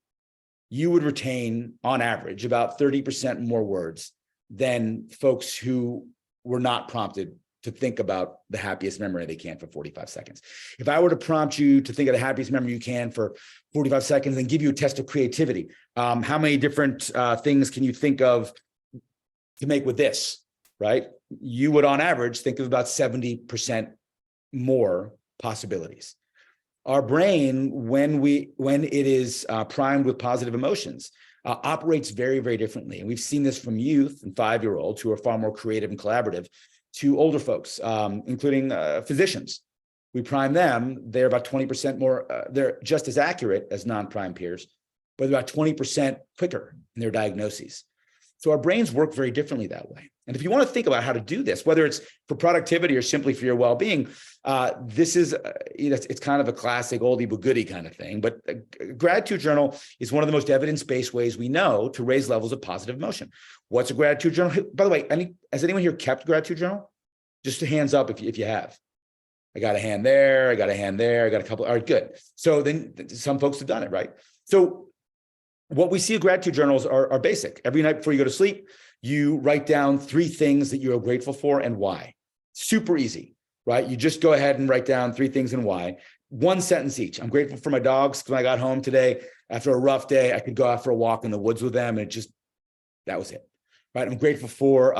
S2: you would retain, on average, about 30% more words than folks who were not prompted to think about the happiest memory they can for 45 seconds. If I were to prompt you to think of the happiest memory you can for 45 seconds and give you a test of creativity, how many different things can you think of to make with this, right? You would, on average, think of about 70% more possibilities. Our brain, when it is primed with positive emotions, operates very, very differently. And we've seen this from youth and 5-year-olds who are far more creative and collaborative to older folks, including physicians. We prime them, they're about 20% more, they're just as accurate as non-prime peers, but about 20% quicker in their diagnoses. So our brains work very differently that way. And if you want to think about how to do this, whether it's for productivity or simply for your well-being, this is, it's kind of a classic oldie but goodie kind of thing. But a gratitude journal is one of the most evidence-based ways we know to raise levels of positive emotion. What's a gratitude journal? By the way, has anyone here kept a gratitude journal? Just a hands up if you have. I got a hand there. I got a hand there. I got a couple. All right, good. So then some folks have done it, right? So what we see in gratitude journals are basic. Every night before you go to sleep, you write down 3 things that you are grateful for and why. Super easy, right? You just go ahead and write down 3 things and why. 1 sentence each. I'm grateful for my dogs. When I got home today, after a rough day, I could go out for a walk in the woods with them, and that was it, right? I'm grateful for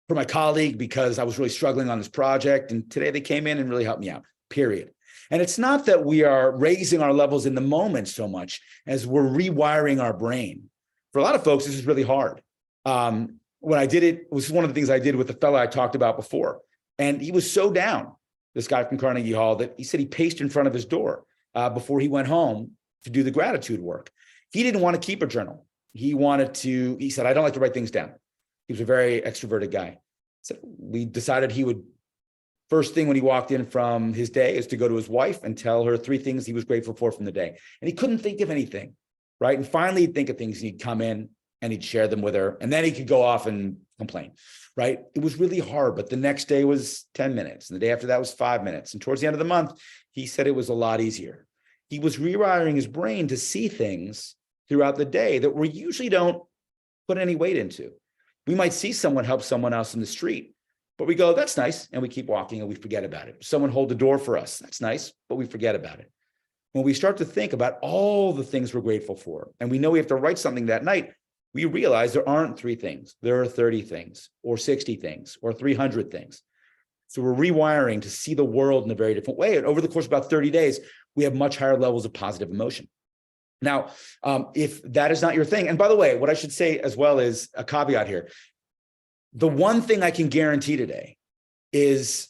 S2: my colleague because I was really struggling on this project, and today they came in and really helped me out, period. And it's not that we are raising our levels in the moment so much as we're rewiring our brain. For a lot of folks, this is really hard. When I did it was one of the things I did with the fellow I talked about before. And he was so down, this guy from Carnegie Hall, that he said he paced in front of his door before he went home to do the gratitude work. He didn't want to keep a journal. He said, I don't like to write things down. He was a very extroverted guy. So we decided he would, first thing when he walked in from his day is to go to his wife and tell her 3 things he was grateful for from the day. And he couldn't think of anything, right? And finally he'd think of things, and he'd come in and he'd share them with her, and then he could go off and complain, right? It was really hard, but the next day was 10 minutes, and the day after that was 5 minutes. And towards the end of the month, he said it was a lot easier. He was rewiring his brain to see things throughout the day that we usually don't put any weight into. We might see someone help someone else in the street, but we go, that's nice, and we keep walking and we forget about it. Someone hold the door for us, that's nice, but we forget about it. When we start to think about all the things we're grateful for, and we know we have to write something that night, we realize there aren't 3 things. There are 30 things, or 60 things, or 300 things. So we're rewiring to see the world in a very different way. And over the course of about 30 days, we have much higher levels of positive emotion. Now, if that is not your thing, and by the way, what I should say as well is a caveat here. The one thing I can guarantee today is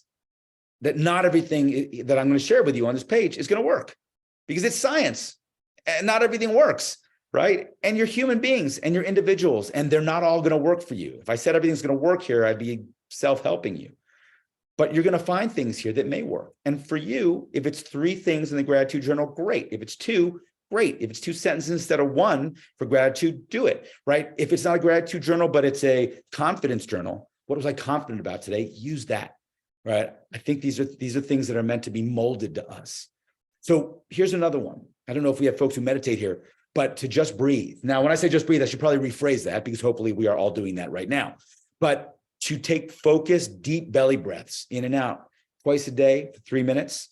S2: that not everything that I'm going to share with you on this page is going to work, because it's science and not everything works, right? And you're human beings and you're individuals, and they're not all going to work for you. If I said everything's going to work here, I'd be self-helping you. But you're going to find things here that may work. And for you, if it's 3 things in the gratitude journal, great. If it's 2, great. If it's 2 sentences instead of 1 for gratitude, do it, right? If it's not a gratitude journal, but it's a confidence journal, what was I confident about today? Use that, right? I think these are things that are meant to be molded to us. So here's another one. I don't know if we have folks who meditate here, but to just breathe. Now, when I say just breathe, I should probably rephrase that, because hopefully we are all doing that right now. But to take focused, deep belly breaths in and out twice a day for 3 minutes.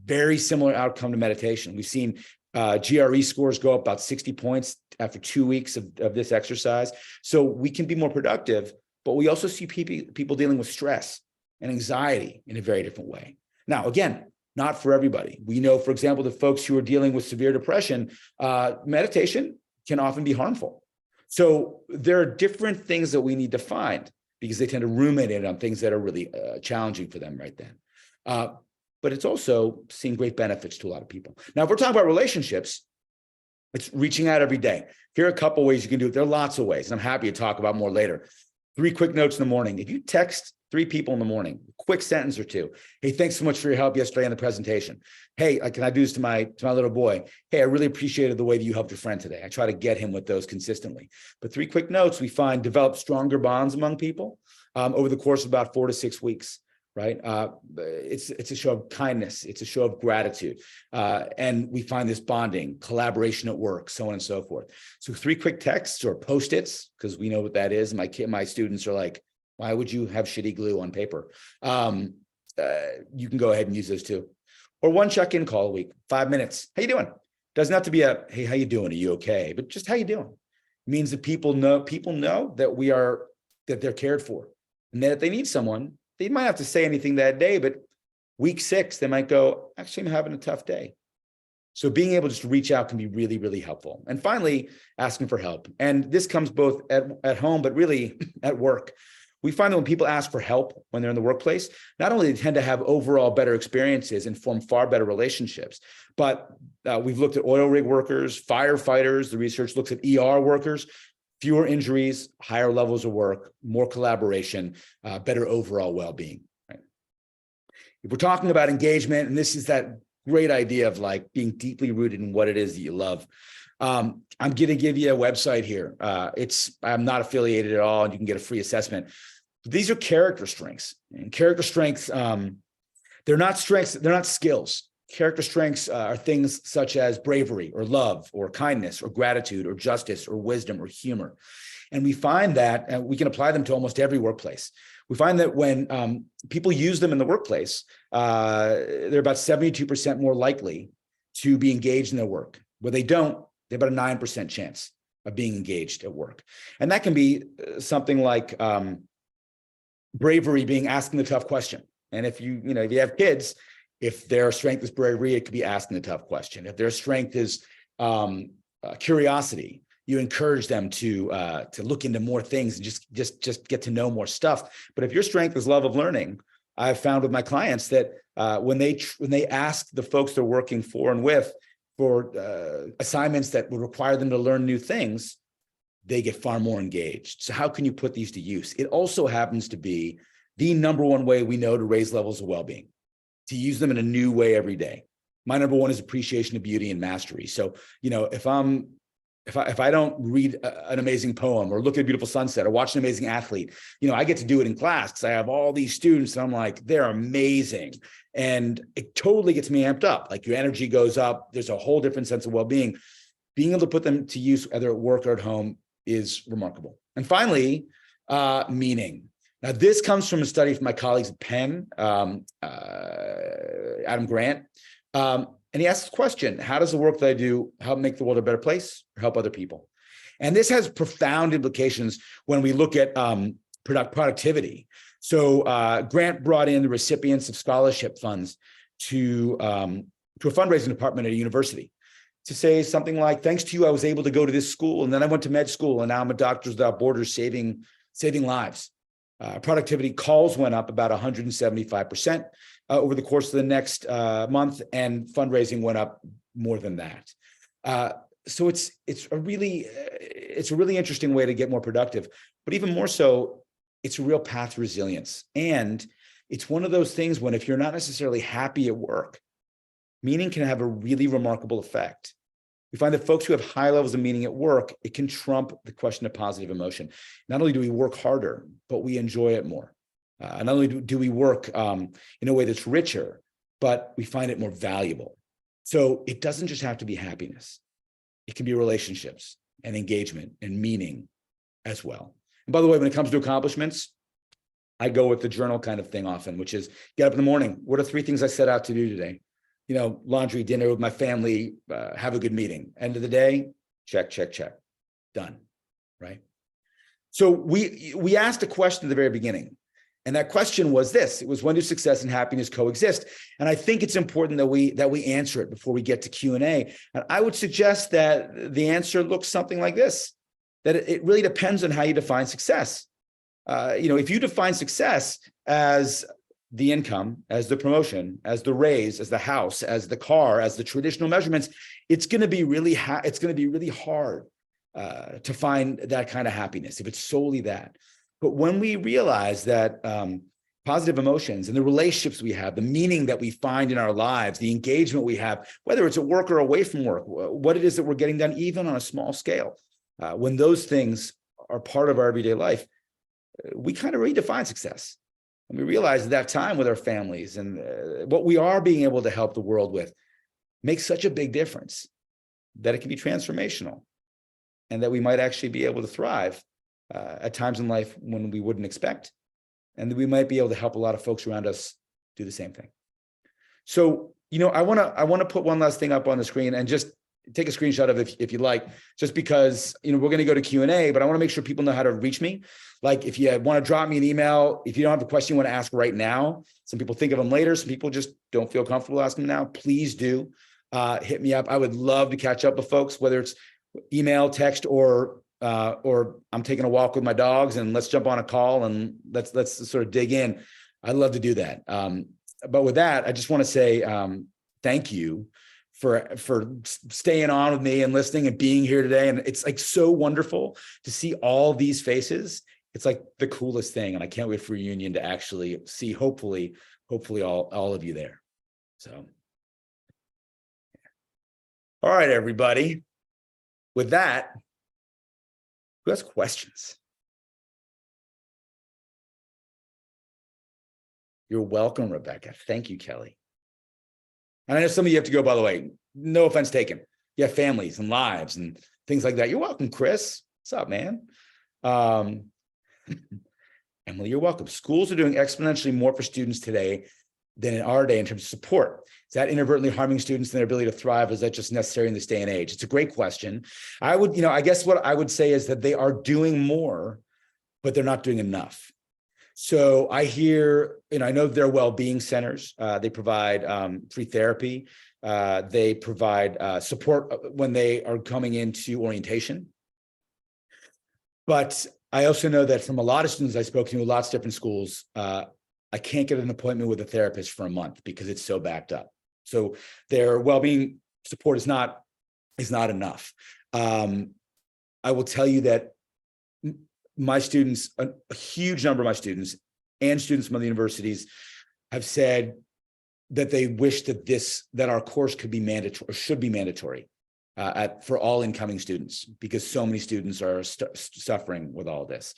S2: Very similar outcome to meditation. We've seen GRE scores go up about 60 points after 2 weeks of this exercise. So we can be more productive, but we also see people dealing with stress and anxiety in a very different way. Now, again, not for everybody. We know, for example, the folks who are dealing with severe depression, meditation can often be harmful. So there are different things that we need to find, because they tend to ruminate on things that are really challenging for them right then. But it's also seeing great benefits to a lot of people. Now, if we're talking about relationships, it's reaching out every day. Here are a couple ways you can do it. There are lots of ways, and I'm happy to talk about more later. 3 quick notes in the morning. If you text 3 people in the morning, a quick sentence or 2. Hey, thanks so much for your help yesterday on the presentation. Hey, can I do this to my little boy? Hey, I really appreciated the way that you helped your friend today. I try to get him with those consistently. But 3 quick notes, we find develop stronger bonds among people over the course of about 4 to 6 weeks, right? It's a show of kindness. It's a show of gratitude. And we find this bonding, collaboration at work, so on and so forth. So 3 quick texts or Post-its, because we know what that is. My students are like, why would you have shitty glue on paper? You can go ahead and use those too. Or 1 check-in call a week, 5 minutes. How you doing? Doesn't have to be a, hey, how you doing? Are you okay? But just how you doing? It means that people know that that they're cared for. And that if they need someone, they might have to say anything that day, but week 6, they might go, actually, I'm having a tough day. So being able just to reach out can be really, really helpful. And finally, asking for help. And this comes both at home, but really at work. We find that when people ask for help when they're in the workplace, not only do they tend to have overall better experiences and form far better relationships, but we've looked at oil rig workers, firefighters. The research looks at ER workers, fewer injuries, higher levels of work, more collaboration, better overall well-being. Right? If we're talking about engagement, and this is that great idea of like being deeply rooted in what it is that you love. I'm going to give you a website here. I'm not affiliated at all, and you can get a free assessment. These are character strengths, and character strengths, they're not strengths, they're not skills. Character strengths are things such as bravery or love or kindness or gratitude or justice or wisdom or humor. And we find that we can apply them to almost every workplace. We find that when people use them in the workplace, they're about 72% more likely to be engaged in their work. Where they don't, they have about a 9% chance of being engaged at work. And that can be something like bravery, being asking the tough question. And if you have kids, if their strength is bravery, it could be asking a tough question. If their strength is curiosity, you encourage them to look into more things and just get to know more stuff. But if your strength is love of learning, I've found with my clients that when they ask the folks they're working for and with for assignments that would require them to learn new things, they get far more engaged. So how can you put these to use? It also happens to be the number one way we know to raise levels of well-being, to use them in a new way every day. My number one is appreciation of beauty and mastery. So, if I don't read an amazing poem or look at a beautiful sunset or watch an amazing athlete, I get to do it in class because I have all these students and I'm like, they're amazing. And it totally gets me amped up. Like your energy goes up. There's a whole different sense of well-being. Being able to put them to use either at work or at home is remarkable. And finally, meaning. Now, this comes from a study from my colleagues at Penn, Adam Grant. And he asked the question, how does the work that I do help make the world a better place or help other people? And this has profound implications when we look at productivity. So Grant brought in the recipients of scholarship funds to a fundraising department at a university to say something like, thanks to you, I was able to go to this school, and then I went to med school, and now I'm a Doctors Without Borders saving lives. Productivity calls went up about 175% over the course of the next month, and fundraising went up more than that. So it's a really interesting way to get more productive, but even more so, it's a real path to resilience. And it's one of those things when if you're not necessarily happy at work, meaning can have a really remarkable effect. We find that folks who have high levels of meaning at work, it can trump the question of positive emotion. Not only do we work harder, but we enjoy it more. Not only do we work in a way that's richer, but we find it more valuable. So it doesn't just have to be happiness. It can be relationships and engagement and meaning as well. And by the way, when it comes to accomplishments, I go with the journal kind of thing often, which is get up in the morning. What are 3 things I set out to do today? Laundry, dinner with my family, have a good meeting. End of the day, check, check, check. Done, right? So we asked a question at the very beginning. And that question was this: it was, when do success and happiness coexist? And I think it's important that we answer it before we get to Q&A. And I would suggest that the answer looks something like this, that it really depends on how you define success. If you define success as the income, as the promotion, as the raise, as the house, as the car, as the traditional measurements, it's going to be really hard to find that kind of happiness if it's solely that. But when we realize that positive emotions and the relationships we have, the meaning that we find in our lives, the engagement we have, whether it's at work or away from work, what it is that we're getting done, even on a small scale, when those things are part of our everyday life, we kind of redefine success. And we realize that time with our families and what we are being able to help the world with makes such a big difference that it can be transformational, and that we might actually be able to thrive at times in life when we wouldn't expect, and that we might be able to help a lot of folks around us do the same thing. So, I want to put one last thing up on the screen and just take a screenshot of it if you'd like, just because, we're going to go to Q&A, but I want to make sure people know how to reach me. Like, if you want to drop me an email, if you don't have a question you want to ask right now, some people think of them later, some people just don't feel comfortable asking them now, please do hit me up. I would love to catch up with folks, whether it's email, text, or I'm taking a walk with my dogs and let's jump on a call and let's sort of dig in. I'd love to do that. But with that, I just want to say thank you for staying on with me and listening and being here today. And it's like so wonderful to see all these faces. It's like the coolest thing. And I can't wait for reunion to actually see, hopefully all of you there. So, all right, everybody. With that, who has questions? You're welcome, Rebecca. Thank you, Kelly. And I know some of you have to go, by the way. No offense taken. You have families and lives and things like that. You're welcome, Chris. What's up, man? Emily, you're welcome. Schools are doing exponentially more for students today than in our day in terms of support. Is that inadvertently harming students and their ability to thrive? Is that just necessary in this day and age? It's a great question. I guess what I would say is that they are doing more, but they're not doing enough. So I hear, I know they're well-being centers. They provide free therapy. They provide support when they are coming into orientation. But I also know that from a lot of students I spoke to, lots of different schools, I can't get an appointment with a therapist for a month because it's so backed up. So their well-being support is not enough. I will tell you that my students, a huge number of my students and students from other universities have said that they wish that our course could be mandatory or should be mandatory for all incoming students, because so many students are suffering with all this.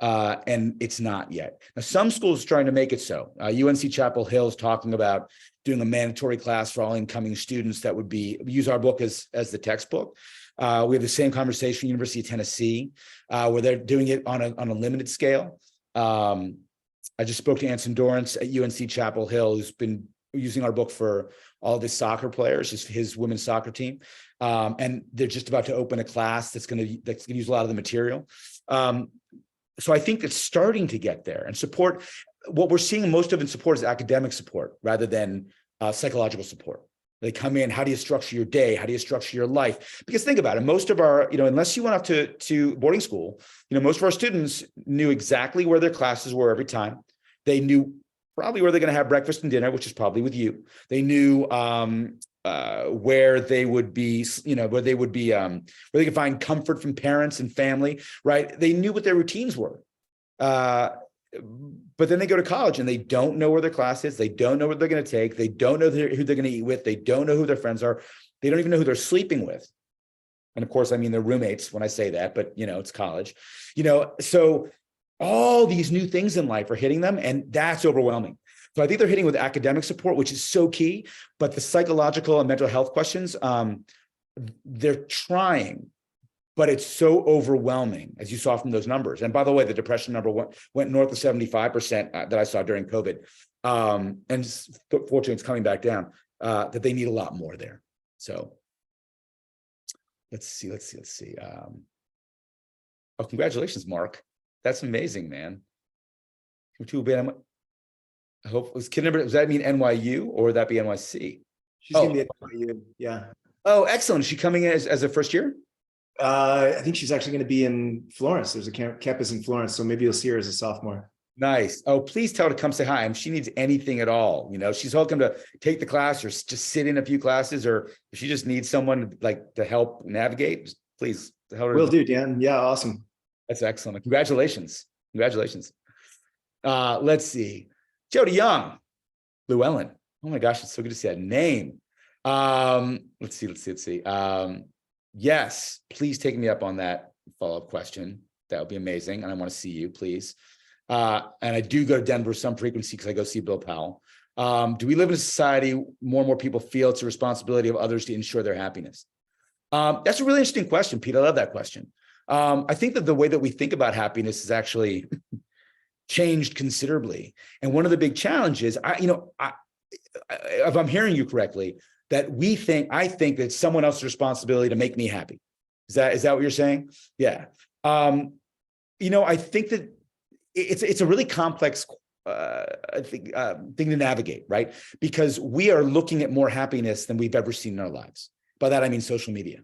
S2: And it's not yet. Now, some schools are trying to make it so. UNC Chapel Hill is talking about doing a mandatory class for all incoming students that would use our book as the textbook. We have the same conversation at University of Tennessee, where they're doing it on a limited scale. I just spoke to Anson Dorrance at UNC Chapel Hill, who's been using our book for all of his soccer players, his women's soccer team. And they're just about to open a class that's going to use a lot of the material. So I think it's starting to get there, and support. What we're seeing most of in support is academic support rather than psychological support. They come in, how do you structure your day? How do you structure your life? Because think about it, most of our, unless you went off to boarding school, most of our students knew exactly where their classes were every time. They knew probably where they're going to have breakfast and dinner, which is probably with you. They knew where they would be, where they could find comfort from parents and family, right? They knew what their routines were. But then they go to college and they don't know where their class is. They don't know what they're going to take. They don't know who they're going to eat with. They don't know who their friends are. They don't even know who they're sleeping with. And of course, I mean, they're roommates when I say that, but it's college, so all these new things in life are hitting them, and that's overwhelming. So I think they're hitting with academic support, which is so key, but the psychological and mental health questions, they're trying, but it's so overwhelming, as you saw from those numbers. And by the way, the depression number went north of 75% that I saw during COVID. And fortunately, it's coming back down, that they need a lot more there. So let's see. Oh, congratulations, Mark. That's amazing, man. I hope was kid number. Does that mean NYU or would that be NYC?
S3: She's gonna be at NYU. Yeah.
S2: Oh, excellent. Is she coming in as a first year?
S3: I think she's actually going to be in Florence. There's a campus in Florence, so maybe you'll see her as a sophomore.
S2: Nice. Oh, please tell her to come say hi. If she needs anything at all, she's welcome to take the class or just sit in a few classes, or if she just needs someone to help navigate, please tell her.
S3: Will do, Dan. Yeah, awesome.
S2: That's excellent. Congratulations. Let's see. Jody Young, Llewellyn. Oh my gosh, it's so good to see that name. Let's see. Yes, please take me up on that follow-up question. That would be amazing. And I want to see you, please. And I do go to Denver some frequency because I go see Bill Powell. Do we live in a society more and more people feel it's a responsibility of others to ensure their happiness? That's a really interesting question, Pete. I love that question. I think that the way that we think about happiness has actually changed considerably. And one of the big challenges, if I'm hearing you correctly, that I think that it's someone else's responsibility to make me happy. Is that what you're saying? Yeah. I think that it's a really complex thing to navigate, right? Because we are looking at more happiness than we've ever seen in our lives. By that, I mean social media.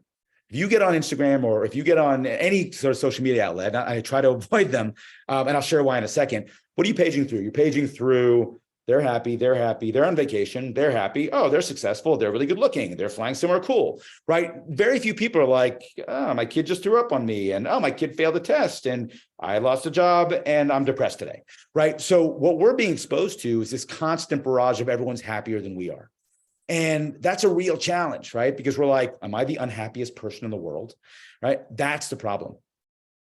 S2: If you get on Instagram or if you get on any sort of social media outlet, I try to avoid them, and I'll share why in a second. What are you paging through? You're paging through they're happy, they're on vacation, they're happy, oh, they're successful, they're really good looking, they're flying somewhere cool, right? Very few people are like, oh, my kid just threw up on me, and oh, my kid failed a test, and I lost a job, and I'm depressed today, right? So what we're being exposed to is this constant barrage of everyone's happier than we are. And that's a real challenge, right? Because we're like, am I the unhappiest person in the world, right? That's the problem.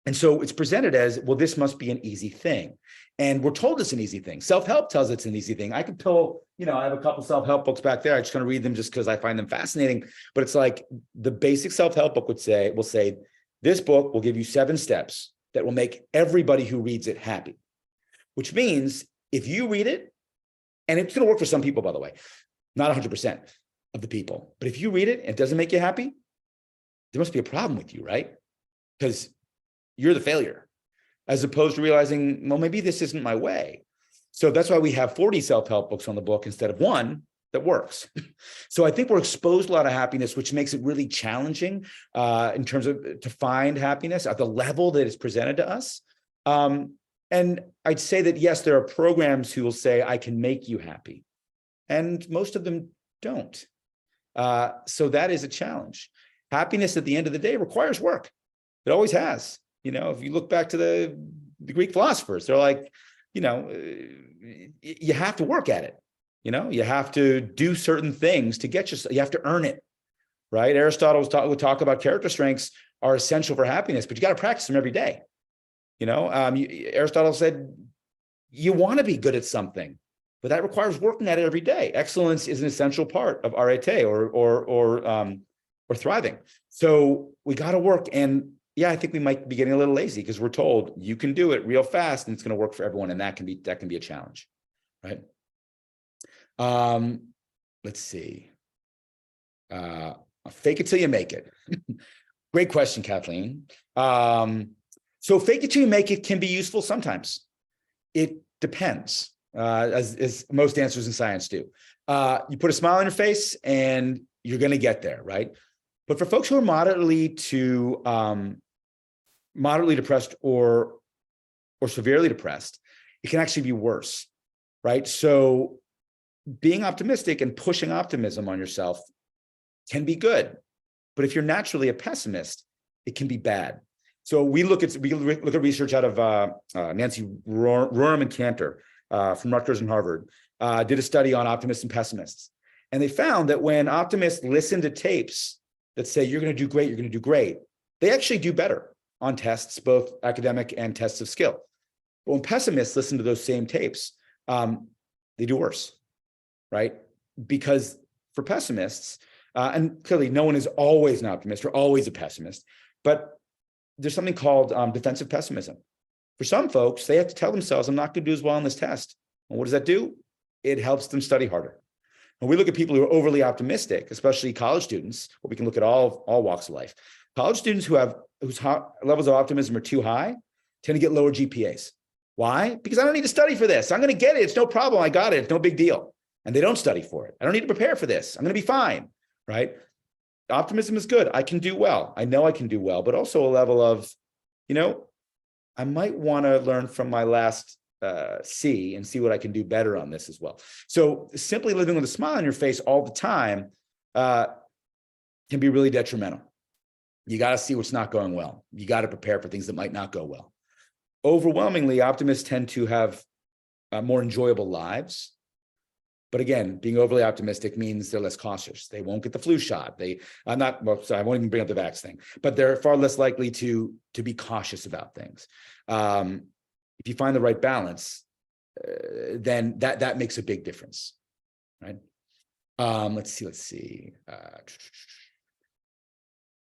S2: And so it's presented as, well, this must be an easy thing. And we're told it's an easy thing. Self-help tells it's an easy thing. I could tell, I have a couple self-help books back there. I just going to read them just because I find them fascinating. But it's like the basic self-help book will say, this book will give you 7 steps that will make everybody who reads it happy. Which means if you read it, and it's going to work for some people, by the way, not 100% of the people. But if you read it and it doesn't make you happy, there must be a problem with you, right? Because you're the failure, as opposed to realizing, well, maybe this isn't my way. So that's why we have 40 self-help books on the book instead of 1 that works. So I think we're exposed to a lot of happiness, which makes it really challenging in terms of to find happiness at the level that is presented to us. And I'd say that, yes, there are programs who will say, I can make you happy. And most of them don't. So that is a challenge. Happiness at the end of the day requires work. It always has. If you look back to the Greek philosophers, they're like, you have to work at it. You have to do certain things to get you have to earn it, right? Aristotle would talk about character strengths are essential for happiness, but you got to practice them every day. Aristotle said, you want to be good at something, but that requires working at it every day. Excellence is an essential part of arete or thriving. So we got to work. And yeah, I think we might be getting a little lazy because we're told you can do it real fast and it's going to work for everyone. And that can be a challenge, right? Let's see. Fake it till you make it. Great question, Kathleen. So fake it till you make it can be useful sometimes. It depends. as most answers in science do. You put a smile on your face and you're going to get there, right? But for folks who are moderately depressed or severely depressed, it can actually be worse, right? So being optimistic and pushing optimism on yourself can be good. But if you're naturally a pessimist, it can be bad. So we look at research out of Nancy Roram and Cantor from Rutgers and Harvard, did a study on optimists and pessimists. And they found that when optimists listen to tapes that say, you're going to do great, you're going to do great, they actually do better on tests, both academic and tests of skill. But when pessimists listen to those same tapes, they do worse, right? Because for pessimists, and clearly no one is always an optimist or always a pessimist, but there's something called defensive pessimism. For some folks, they have to tell themselves, I'm not going to do as well on this test. And what does that do? It helps them study harder. When we look at people who are overly optimistic, especially college students, but we can look at all walks of life. College students whose levels of optimism are too high tend to get lower GPAs. Why? Because I don't need to study for this. I'm going to get it. It's no problem. I got it. It's no big deal. And they don't study for it. I don't need to prepare for this. I'm going to be fine, right? Optimism is good. I can do well. I know I can do well, but also a level of, I might want to learn from my last C and see what I can do better on this as well. So simply living with a smile on your face all the time can be really detrimental. You got to see what's not going well. You got to prepare for things that might not go well. Overwhelmingly, optimists tend to have more enjoyable lives. But again, being overly optimistic means they're less cautious. They won't get the flu shot. I won't even bring up the vax thing, but they're far less likely to be cautious about things. If you find the right balance, then that makes a big difference, right? Let's see.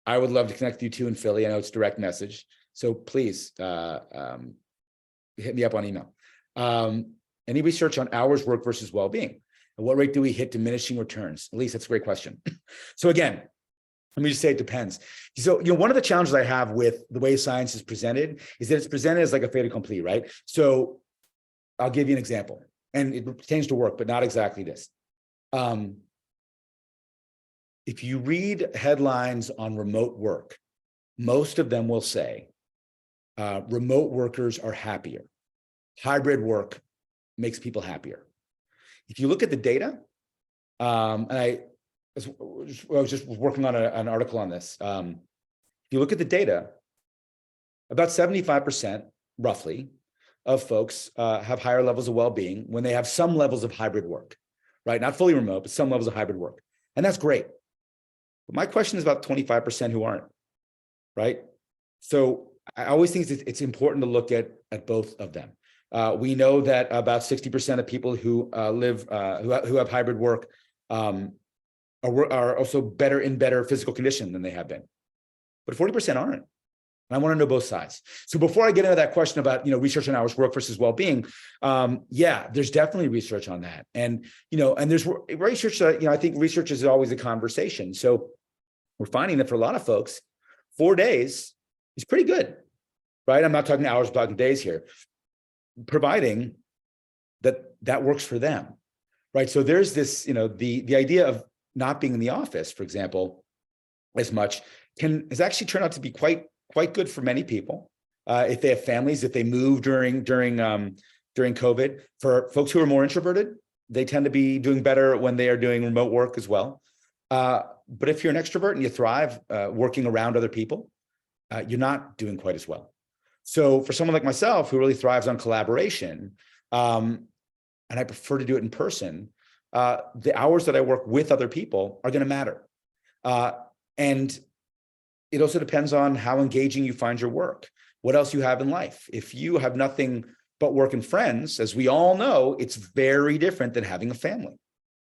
S2: I would love to connect with you too in Philly. I know it's direct message, so please hit me up on email. Any research on hours work versus well-being? At what rate do we hit diminishing returns? At least that's a great question. So again, let me just say it depends. So, one of the challenges I have with the way science is presented is that it's presented as like a fait accompli, right? So I'll give you an example, and it pertains to work, but not exactly this. If you read headlines on remote work, most of them will say remote workers are happier. Hybrid work makes people happier. If you look at the data, and I was just working on an article on this. If you look at the data, about 75%, roughly, of folks have higher levels of well-being when they have some levels of hybrid work, right? Not fully remote, but some levels of hybrid work. And that's great. But my question is about 25% who aren't, right? So I always think it's important to look at both of them. We know that about 60% of people who who have hybrid work are also in better physical condition than they have been, but 40% aren't. And I want to know both sides. So before I get into that question about research on hours work versus well-being, there's definitely research on that, and and there's research that I think research is always a conversation. So we're finding that for a lot of folks, 4 days is pretty good, right? I'm not talking hours, I'm talking days here, providing that works for them, right? So there's this, the idea of not being in the office, for example, as much has actually turned out to be quite good for many people. If they have families, if they move during COVID. For folks who are more introverted, they tend to be doing better when they are doing remote work as well. But if you're an extrovert and you thrive working around other people, you're not doing quite as well. So for someone like myself who really thrives on collaboration, and I prefer to do it in person, the hours that I work with other people are going to matter. And it also depends on how engaging you find your work, what else you have in life. If you have nothing but work and friends, as we all know, it's very different than having a family.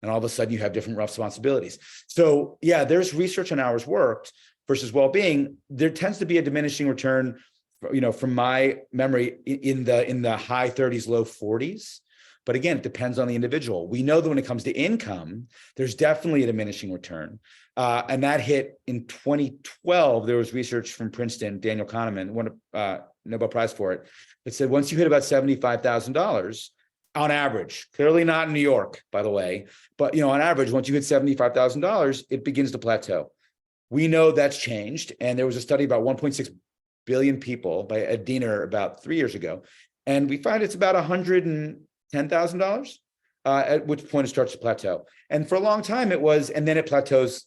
S2: And all of a sudden you have different responsibilities. So yeah, there's research on hours worked versus well-being. There tends to be a diminishing return, from my memory, in the high 30s, low 40s. But again, it depends on the individual. We know that when it comes to income, there's definitely a diminishing return. And that hit in 2012. There was research from Princeton, Daniel Kahneman, won a Nobel Prize for it, that said once you hit about $75,000, on average, clearly not in New York, by the way, but on average, once you hit $75,000, it begins to plateau. We know that's changed. And there was a study about 1.6 billion people by Ed Diener about 3 years ago. And we find it's about $110,000, at which point it starts to plateau. And for a long time it was, and then it plateaus,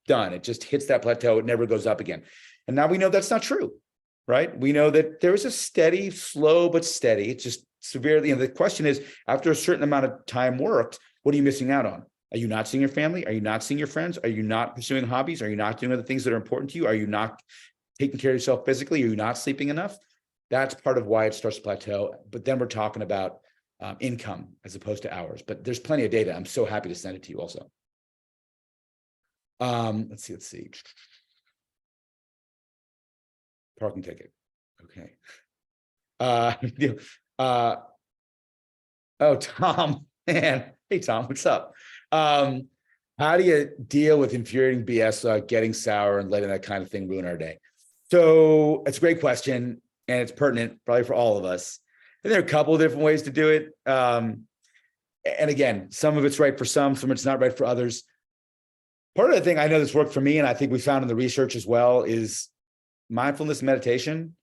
S2: done. It just hits that plateau. It never goes up again. And now we know that's not true, right? We know that there is a steady, slow, but steady. It's just severely. And the question is, after a certain amount of time worked, what are you missing out on? Are you not seeing your family? Are you not seeing your friends? Are you not pursuing hobbies? Are you not doing other things that are important to you? Are you not taking care of yourself physically? Are you not sleeping enough? That's part of why it starts to plateau. But then we're talking about income as opposed to hours. But there's plenty of data. I'm so happy to send it to you also. Let's see. Parking ticket. Okay. Oh, Tom, man. Hey, Tom, what's up? How do you deal with infuriating BS, getting sour and letting that kind of thing ruin our day? So it's a great question, and it's pertinent probably for all of us. And there are a couple of different ways to do it. And again, some of it's right for some of it's not right for others. Part of the thing I know that's worked for me, and I think we found in the research as well, is mindfulness meditation.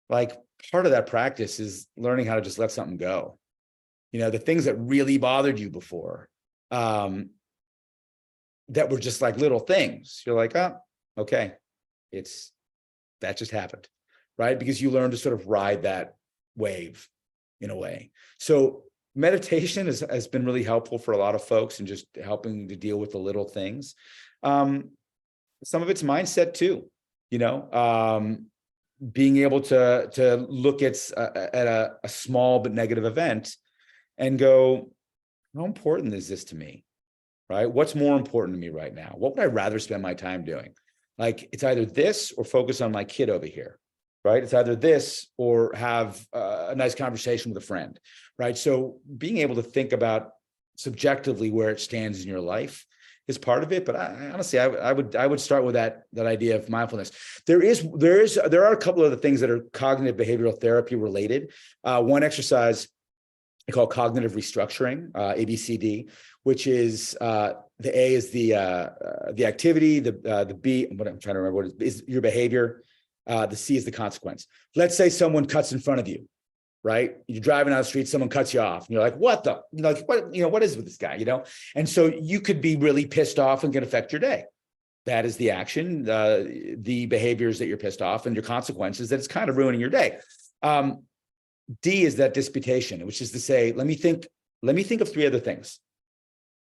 S2: Like, part of that practice is learning how to just let something go. The things that really bothered you before, that were just like little things. You're like, oh, okay, that just happened, right? Because you learn to sort of ride that wave in a way. So meditation has been really helpful for a lot of folks, and just helping to deal with the little things. Some of it's mindset too, being able to look at a small but negative event and go, how important is this to me, right? What's more important to me right now? What would I rather spend my time doing? Like, it's either this or focus on my kid over here, right? It's either this or have a nice conversation with a friend, right? So being able to think about subjectively where it stands in your life is part of it. But honestly, I would start with that idea of mindfulness. There are a couple of the things that are cognitive behavioral therapy related. One exercise I call cognitive restructuring, ABCD, which is the A is the activity, the B, what I'm trying to remember, what is your behavior, the C is the consequence. Let's say someone cuts in front of you, right? You're driving down the street, someone cuts you off, and you're like, what is with this guy, And so you could be really pissed off and can affect your day. That is the action, the behaviors that you're pissed off, and your consequences that it's kind of ruining your day. D is that disputation, which is to say, let me think of three other things.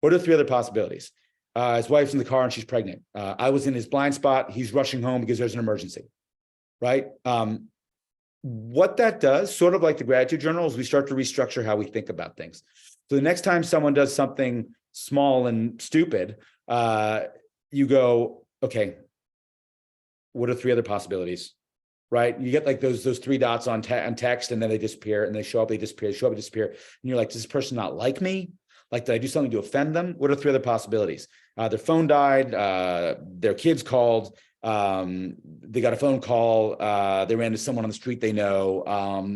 S2: What are the three other possibilities? His wife's in the car and she's pregnant. I was in his blind spot. He's rushing home because there's an emergency, right? What that does, sort of like the gratitude journal, is we start to restructure how we think about things. So the next time someone does something small and stupid, you go, okay, what are three other possibilities? Right? You get like those three dots on text, and then they disappear, and they show up, they disappear, show up, they disappear. And you're like, does this person not like me? Like, did I do something to offend them? What are three other possibilities? Their phone died, their kids called, they got a phone call, they ran into someone on the street they know,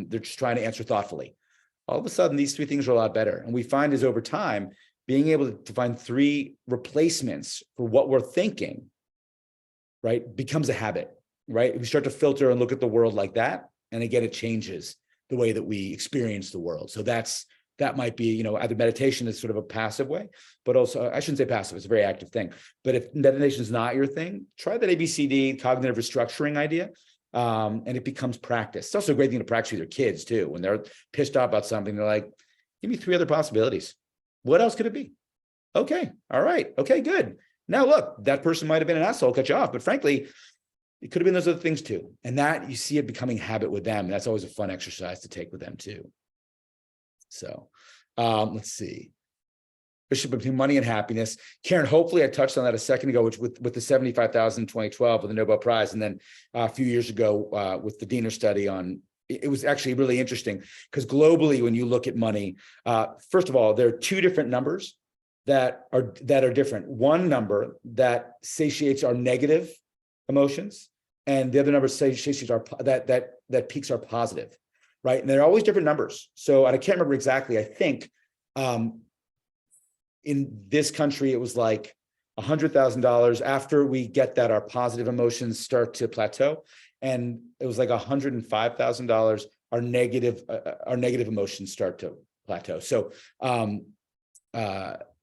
S2: they're just trying to answer thoughtfully. All of a sudden, these three things are a lot better. And we find is over time, being able to find three replacements for what we're thinking, right, becomes a habit. Right? We start to filter and look at the world like that. And again, it changes the way that we experience the world. So that might be, either meditation is sort of a passive way, but also, I shouldn't say passive, it's a very active thing. But if meditation is not your thing, try that ABCD cognitive restructuring idea. And it becomes practice. It's also a great thing to practice with your kids too. When they're pissed off about something, they're like, give me three other possibilities. What else could it be? Okay. All right. Okay, good. Now look, that person might've been an asshole, cut you off, but frankly, it could have been those other things too. And that you see it becoming habit with them. That's always a fun exercise to take with them too. So let's see. Relationship between money and happiness. Karen, hopefully I touched on that a second ago, which with the 75,000 in 2012 with the Nobel Prize. And then a few years ago with the Diener study on, it was actually really interesting because globally, when you look at money, first of all, there are two different numbers that are different. One number that satiates our negative emotions, and the other number satiates that peaks are positive. right? And they're always different numbers. So I can't remember exactly. I think in this country, it was like $100,000. After we get that, our positive emotions start to plateau. And it was like $105,000. Our negative emotions start to plateau. So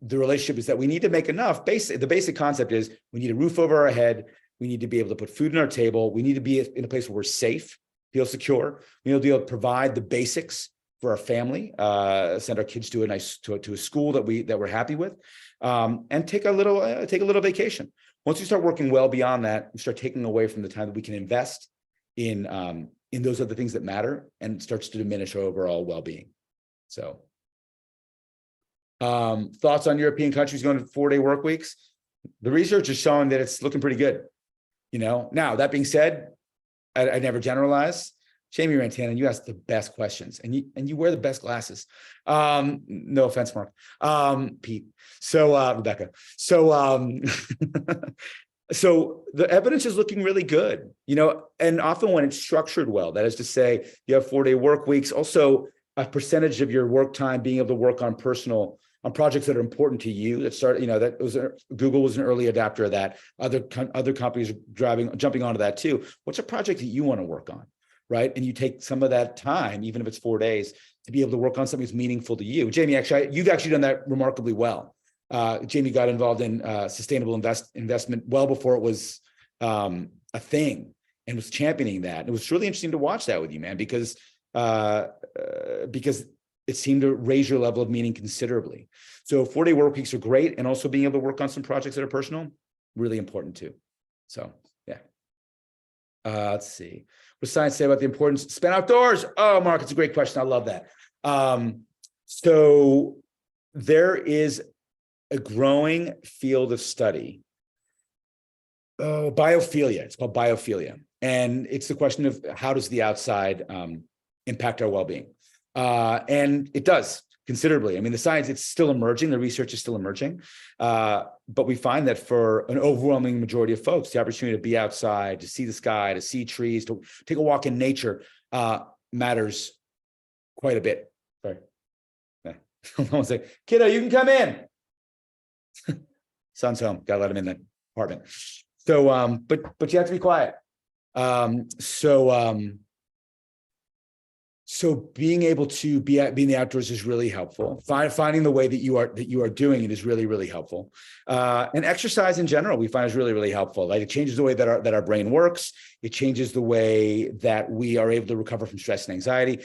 S2: the relationship is that we need to make enough. The basic concept is we need a roof over our head. We need to be able to put food on our table. We need to be in a place where we're safe, feel secure. We need to be able to provide the basics for our family, send our kids to a school that we're happy with, and take a little vacation. Once we start working well beyond that, we start taking away from the time that we can invest in those other things that matter, and it starts to diminish our overall well-being. So, thoughts on European countries going to 4-day work weeks? The research is showing that it's looking pretty good. Now that being said, I never generalize. Jamie Rantanen, you ask the best questions, and you wear the best glasses. No offense, Mark. Pete. So Rebecca. So so the evidence is looking really good, and often when it's structured well, that is to say, you have 4-day work weeks, also a percentage of your work time being able to work on projects that are important to you. Google was an early adapter of that. Other companies are jumping onto that too. What's a project that you want to work on, right? And you take some of that time, even if it's 4 days, to be able to work on something that's meaningful to you. Jamie, you've actually done that remarkably well. Jamie got involved in sustainable investment well before it was a thing, and was championing that. And it was really interesting to watch that with you, man, because it seemed to raise your level of meaning considerably. So 4-day work weeks are great. And also being able to work on some projects that are personal, really important too. So, yeah. Let's see. What does science say about the importance of spend outdoors? Oh, Mark, it's a great question. I love that. So there is a growing field of study. Biophilia. It's called biophilia. And it's the question of how does the outside impact our well-being? And it does considerably. I mean, the science, it's still emerging. The research is still emerging. But we find that for an overwhelming majority of folks, the opportunity to be outside, to see the sky, to see trees, to take a walk in nature matters quite a bit. Sorry. Someone's like, kiddo, you can come in. Son's home. Gotta let him in the apartment. So, but you have to be quiet. So being able to be in the outdoors is really helpful. Finding the way that you are doing it is really, really helpful. And exercise in general, we find is really, really helpful. Like it changes the way that our brain works. It changes the way that we are able to recover from stress and anxiety.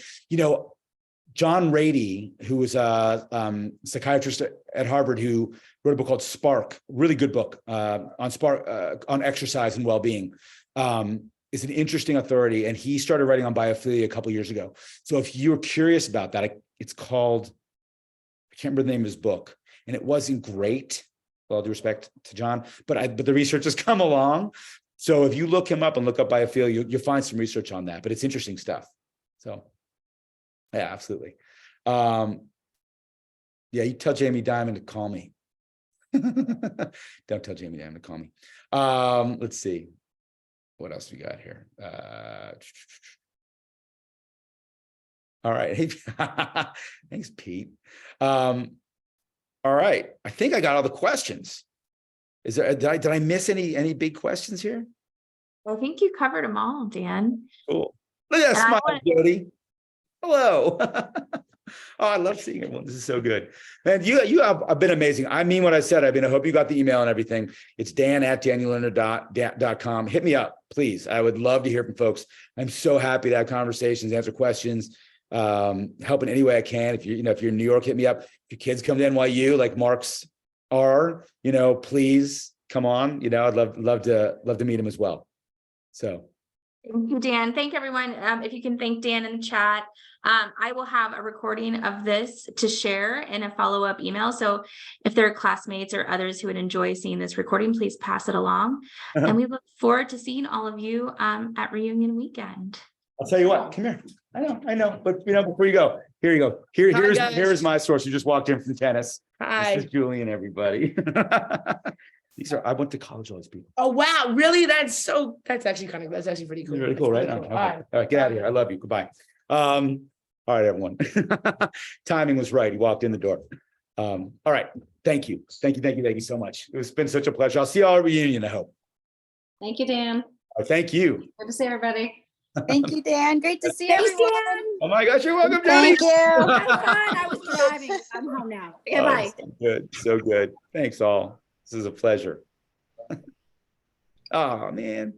S2: John Rady, who was a psychiatrist at Harvard, who wrote a book called Spark, really good book on exercise and well-being. Is an interesting authority, and he started writing on biophilia a couple of years ago. So if you're curious about that, it's called, I can't remember the name of his book, and it wasn't great, with all due respect to John, but the research has come along. So if you look him up and look up biophilia, you'll find some research on that, but it's interesting stuff. So yeah, absolutely. Yeah, you tell Jamie Dimon to call me. Don't tell Jamie Dimon to call me. Let's see. What else we got here? All right. Hey, thanks, Pete. All right. I think I got all the questions. Did I miss any big questions here?
S4: I think you covered them all, Dan.
S2: Cool. Look at that smile, Jody. Hello. Oh, I love seeing everyone. This is so good. Man, you have been amazing. I mean what I said. I hope you got the email and everything. It's dan@daniellerner.com. Hit me up, please. I would love to hear from folks. I'm so happy to have conversations, answer questions, help in any way I can. If you're in New York, hit me up. If your kids come to NYU, like Mark's are, please come on. I'd love to meet him as well. So.
S4: Thank you, Dan. Thank everyone. If you can thank Dan in the chat. I will have a recording of this to share in a follow-up email. So if there are classmates or others who would enjoy seeing this recording, please pass it along. And we look forward to seeing all of you at reunion weekend.
S2: I'll tell you what, come here. I know, but before you go, here you go. Here's my source who just walked in from tennis.
S5: Hi.
S2: This is Julian, everybody. I went to college with all these people.
S5: Oh wow, really? That's actually pretty cool.
S2: Really cool, right? Okay. All right, get out of here. I love you. Goodbye. All right, everyone. Timing was right. He walked in the door. All right. Thank you. Thank you so much. It's been such a pleasure. I'll see you all at reunion, I hope.
S1: Thank you, Dan.
S2: Thank you.
S1: Good to see everybody.
S5: Thank you, Dan. Great to see
S6: Thanks,
S5: everyone.
S6: Dan.
S2: Oh my gosh, you're welcome,
S5: Thank
S2: Jody.
S5: you.
S6: Have fun. I was driving. I'm home now. Okay,
S2: Oh,
S6: bye.
S2: so good. So good. Thanks all. This is a pleasure. Oh man.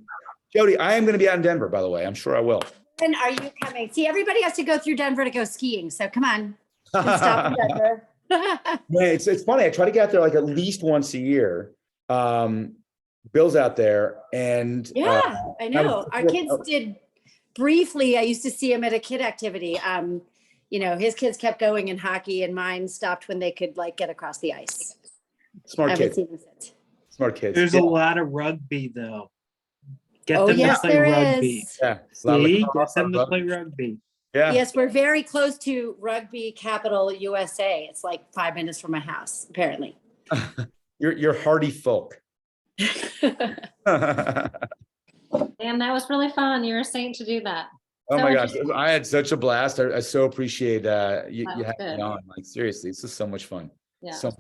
S2: Jody, I am going to be out in Denver, by the way. I'm sure I will.
S6: When are you coming? See, everybody has to go through Denver to go skiing. So come on and stop in Denver.
S2: Man, it's funny. I try to get out there like at least once a year. Bill's out there and
S6: Yeah, I know. Our kids did briefly. I used to see him at a kid activity. His kids kept going in hockey and mine stopped when they could like get across the ice. I
S2: smart
S6: haven't
S2: kids.
S6: seen them since.
S2: Smart kids.
S7: There's a lot of rugby though. Get
S6: Oh,
S7: them
S6: yes,
S7: to play
S6: there
S7: rugby.
S6: is.
S2: Yeah. A lot of
S7: See,
S2: lacrosse,
S7: get them to
S2: rugby.
S7: play rugby.
S2: Yeah.
S6: Yes, we're very close to rugby capital USA. It's like 5 minutes from my house, apparently.
S2: You're hardy folk. Oh
S1: Dan, that was really fun. You're a saint to do that.
S2: my gosh,
S1: interesting.
S2: I had such a blast. I so appreciate you
S1: That was
S2: having me
S1: good.
S2: on. Like seriously, this is so much fun.
S1: Yeah.
S2: So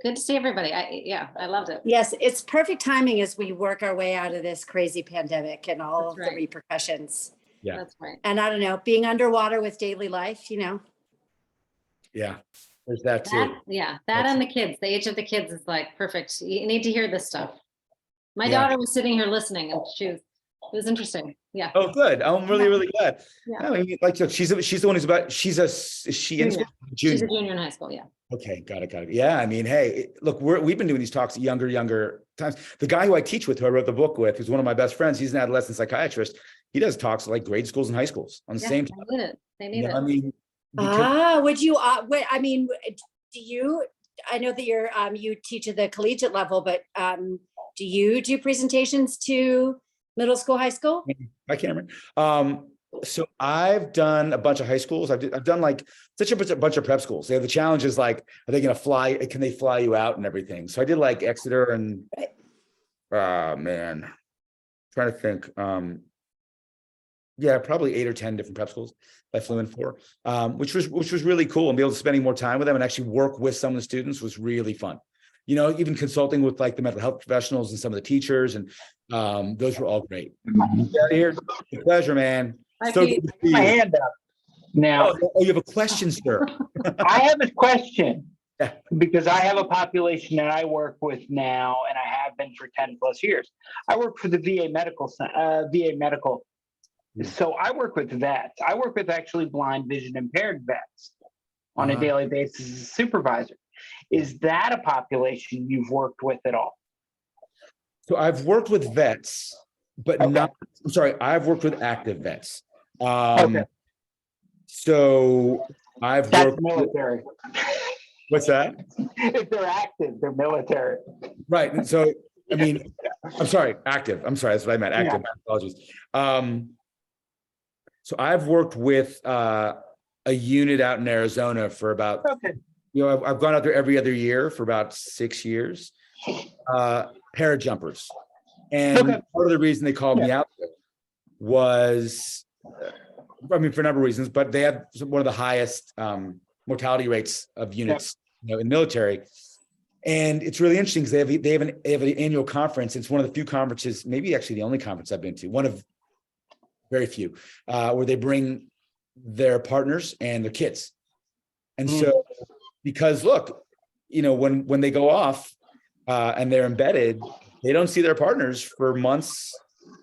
S1: Good to see everybody. I loved it.
S6: Yes, it's perfect timing as we work our way out of this crazy pandemic and all
S1: That's
S6: of the
S1: right.
S6: repercussions.
S2: Yeah.
S1: That's right.
S6: And I don't know, being underwater with daily life,
S2: yeah, there's that too.
S1: That
S2: That's-
S1: and the kids, the age of the kids is like perfect. You need to hear this stuff. My
S2: Yeah.
S1: daughter was sitting here listening and it was interesting. Yeah.
S2: Oh, good. I'm really glad.
S1: Yeah.
S2: No, I mean, like, look, she's the one who's about. Is she in
S1: Junior.
S2: school?
S1: She's a
S2: Junior.
S1: junior in high school. Yeah.
S2: Okay, got it. Yeah, I mean, hey, look, we've been doing these talks at younger times. The guy who I teach with, who I wrote the book with, who's one of my best friends, he's an adolescent psychiatrist. He does talks at like grade schools and high schools on the
S1: Yeah,
S2: same
S1: they
S2: time.
S1: need it. They need it.
S2: I mean, because,
S6: would you, do you, I know that you teach at the collegiate level, but do you do presentations to middle school, high school?
S2: I can't remember. So I've done a bunch of high schools. I've done like such a bunch of prep schools. They have the challenge is like, are they going to fly? Can they fly you out and everything? So I did like Exeter and, man, trying to think. Yeah, probably 8 or 10 different prep schools I flew in for, which was really cool. And be able to spending more time with them and actually work with some of the students was really fun. Even consulting with like the mental health professionals and some of the teachers, and those were all great. Out here, it's a pleasure, man.
S1: Hi,
S2: So
S1: Pete.
S2: good to see
S8: My
S2: you.
S8: hand up. Now,
S2: Oh, you have a question, sir?
S8: I have a question
S2: Yeah.
S8: because I have a population that I work with now, and I have been for 10 plus years. I work for the VA Medical. So I work with vets. I work with actually blind, vision impaired vets on a
S2: Uh-huh.
S8: daily basis as a supervisor. Is that a population you've worked with at all?
S2: So I've worked with vets, but
S8: Okay.
S2: not. I'm sorry, I've worked with active vets.
S8: Okay.
S2: So I've
S8: That's
S2: worked.
S8: military.
S2: What's that?
S8: If they're active, they're military.
S2: Right. And so, I mean, I'm sorry, active. I'm sorry, that's what I meant. Active. My apologies. So I've worked with a unit out in Arizona for about,
S8: Okay.
S2: I've gone out there every other year for about 6 years. Parajumpers. And
S8: Okay.
S2: part of the reason they called me out there was, for a number of reasons, but they have one of the highest mortality rates of units in the military. And it's really interesting because they have an annual conference. It's one of the few conferences, maybe actually the only conference I've been to, one of very few, where they bring their partners and their kids. And so, because look, when they go off and they're embedded, they don't see their partners for months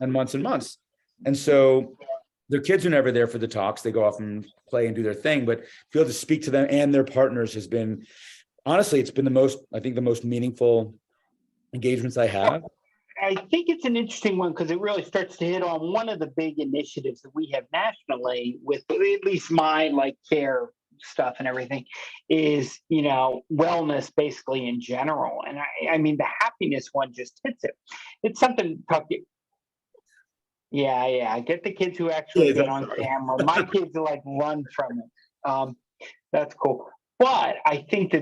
S2: and months and months. And so their kids are never there for the talks. They go off and play and do their thing, but to be able to speak to them and their partners has been, honestly, it's been the most meaningful engagements I have.
S8: I think it's an interesting one because it really starts to hit on one of the big initiatives that we have nationally with at least my care stuff and everything is, wellness basically in general. And I mean, the happiness one just hits it. It's something to talk to. Yeah. Get the kids who actually get on camera. My kids are run from it. That's cool. But I think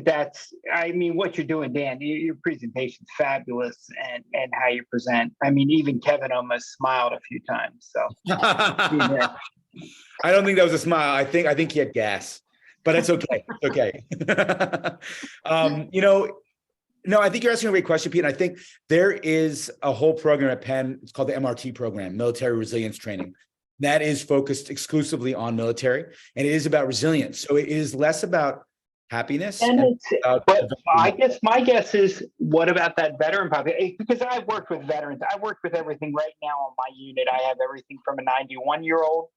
S8: I mean, what you're doing, Dan, your presentation's fabulous, and how you present. I mean, even Kevin almost smiled a few times. So yeah.
S2: I don't think that was a smile. I think he had gas, but it's okay. It's okay. No, I think you're asking a great question, Pete. And I think there is a whole program at Penn. It's called the MRT program, Military Resilience Training. That is focused exclusively on military, and it is about resilience. So it is less about happiness.
S8: But I guess my guess is, what about that veteran population? Because I've worked with veterans. I work with everything right now on my unit. I have everything from a 91-year-old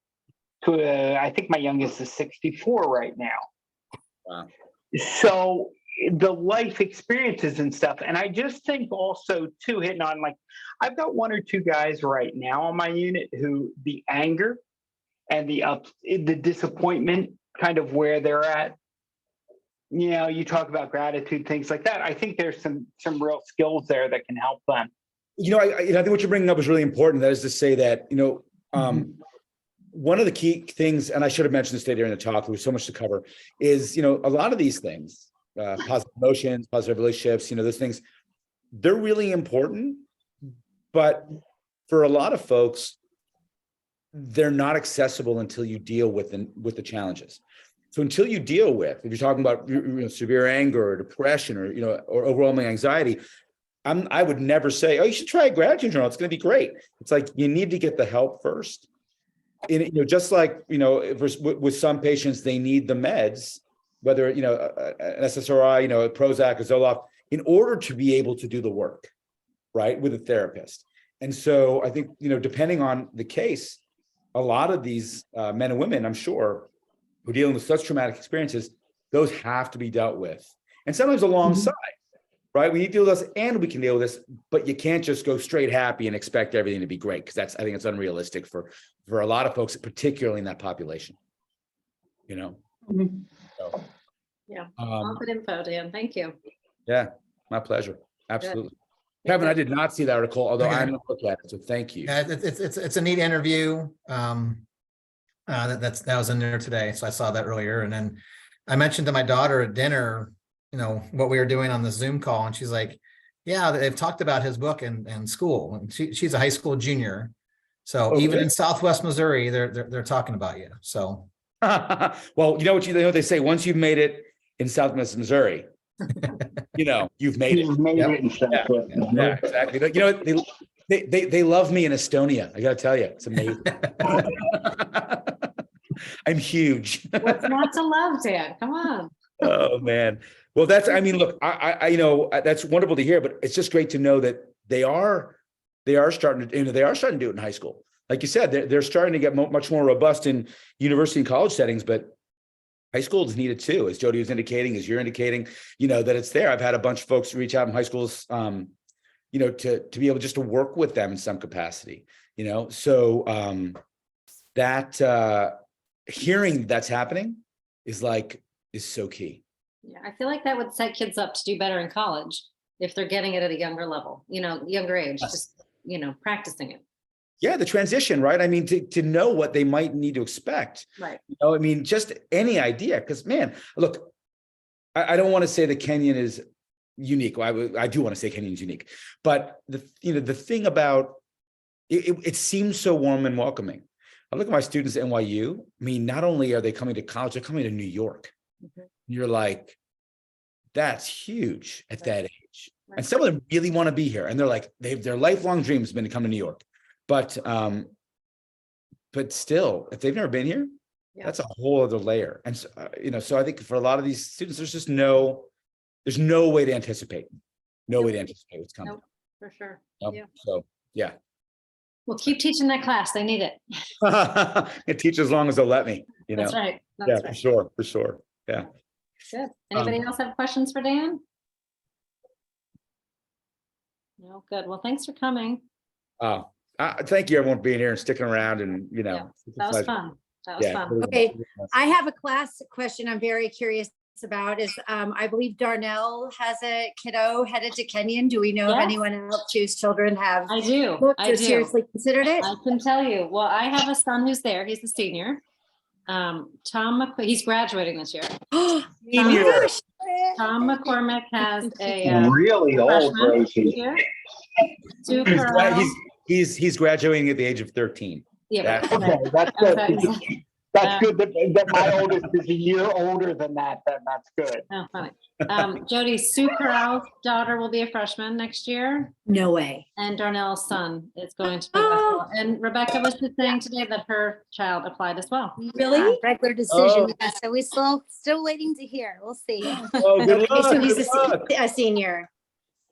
S8: to I think my youngest is 64 right now.
S2: Wow.
S8: So the life experiences and stuff. And I just think also too, hitting on, like, I've got 1 or 2 guys right now on my unit who the anger and the disappointment, kind of where they're at. You know, you talk about gratitude, things like that. I think there's some real skills there that can help them.
S2: I think what you're bringing up is really important. That is to say that, one of the key things, and I should have mentioned this today during the talk, there was so much to cover, is, a lot of these things, positive emotions, positive relationships, those things, they're really important. But for a lot of folks, they're not accessible until you deal with the challenges. So until you deal with, if you're talking about severe anger or depression or overwhelming anxiety, I would never say, oh, you should try a gratitude journal. It's going to be great. It's like, you need to get the help first. And, just like, with some patients, they need the meds, whether, an SSRI, a Prozac or Zoloft, in order to be able to do the work, right, with a therapist. And so I think, depending on the case, a lot of these men and women, I'm sure, who are dealing with such traumatic experiences, those have to be dealt with. And sometimes alongside, right? We need to deal with this and we can deal with this, but you can't just go straight happy and expect everything to be great, because I think it's unrealistic for a lot of folks, particularly in that population, So,
S1: Yeah, all good info, Dan. Thank you.
S2: Yeah, my pleasure. Absolutely. Kevin, I did not see that article, although I'm going to look at it, so thank you.
S9: Yeah, it's a neat interview. That was in there today, so I saw that earlier. And then I mentioned to my daughter at dinner, what we were doing on the Zoom call, and she's like, "Yeah, they've talked about his book in school." And she's a high school junior, so even in Southwest Missouri, they're talking about you. So,
S2: well, you know what they say: once you've made it in Southwest Missouri, you've made it.
S8: You've made it in Southwest Missouri.
S2: Yeah, exactly. They love me in Estonia. I got to tell you, it's amazing. I'm huge.
S1: What's not to love, Dan? Come on.
S2: Oh man. Well, look, I that's wonderful to hear, but it's just great to know that they are starting to, they are starting to do it in high school. Like you said, they're starting to get much more robust in university and college settings, but high school is needed too, as Jody was indicating, as you're indicating, that it's there. I've had a bunch of folks reach out in high schools, to be able just to work with them in some capacity, so that hearing that's happening is so key.
S1: Yeah, I feel like that would set kids up to do better in college if they're getting it at a younger level, younger age, just, practicing it.
S2: Yeah, the transition, right? I mean, to know what they might need to expect.
S1: Right.
S2: Just any idea. Because, man, look, I don't want to say that Kenyon is unique. Well, I do want to say Kenyon's unique. But the thing about it seems so warm and welcoming. I look at my students at NYU. I mean, not only are they coming to college, they're coming to New York. Mm-hmm. You're like, that's huge at that age. Right. And some of them really want to be here. And they're like, their lifelong dream has been to come to New York. But still, if they've never been here, that's a whole other layer. And so, so I think for a lot of these students, there's no way to anticipate. No way to anticipate what's coming.
S1: Nope, for sure.
S2: Nope.
S1: Yeah.
S2: So yeah.
S1: Well, keep teaching that class. They need it.
S2: It teach as long as they'll let me.
S1: That's right. That's
S2: right. For sure. Yeah.
S1: Good. Anybody else have questions for Dan? No. Good. Well, thanks for coming.
S2: Thank you everyone for being here and sticking around, and
S1: that was fun. That was fun.
S6: Okay, I have a class question I'm very curious about. Is I believe Darnell has a kiddo headed to Kenyon. Do we know if anyone else whose children have
S1: I do
S6: seriously considered it?
S1: I can tell you. Well, I have a son who's there. He's a senior. Tom, he's graduating this year.
S6: Oh
S3: Senior.
S6: my gosh.
S1: Tom McCormick has a
S8: Really old,
S1: freshman
S8: Rosie.
S1: this year. Sue
S2: He's,
S1: Carell.
S2: he's graduating at the age of 13.
S1: Yeah, but-
S8: Okay, that's good.
S1: Okay.
S8: That's good that my oldest is a year older than that. That's good.
S1: Oh, funny. Jody, Sue Carell's daughter will be a freshman next year,
S6: No way.
S1: and Darnell's son is going to be. And Rebecca was just saying today that her child applied as well.
S6: Really?
S5: Regular decision.
S2: Oh.
S5: Yeah, so we still waiting to hear. We'll see.
S2: Oh, good
S6: Okay, so
S2: luck.
S6: he's
S2: Good luck.
S6: a senior.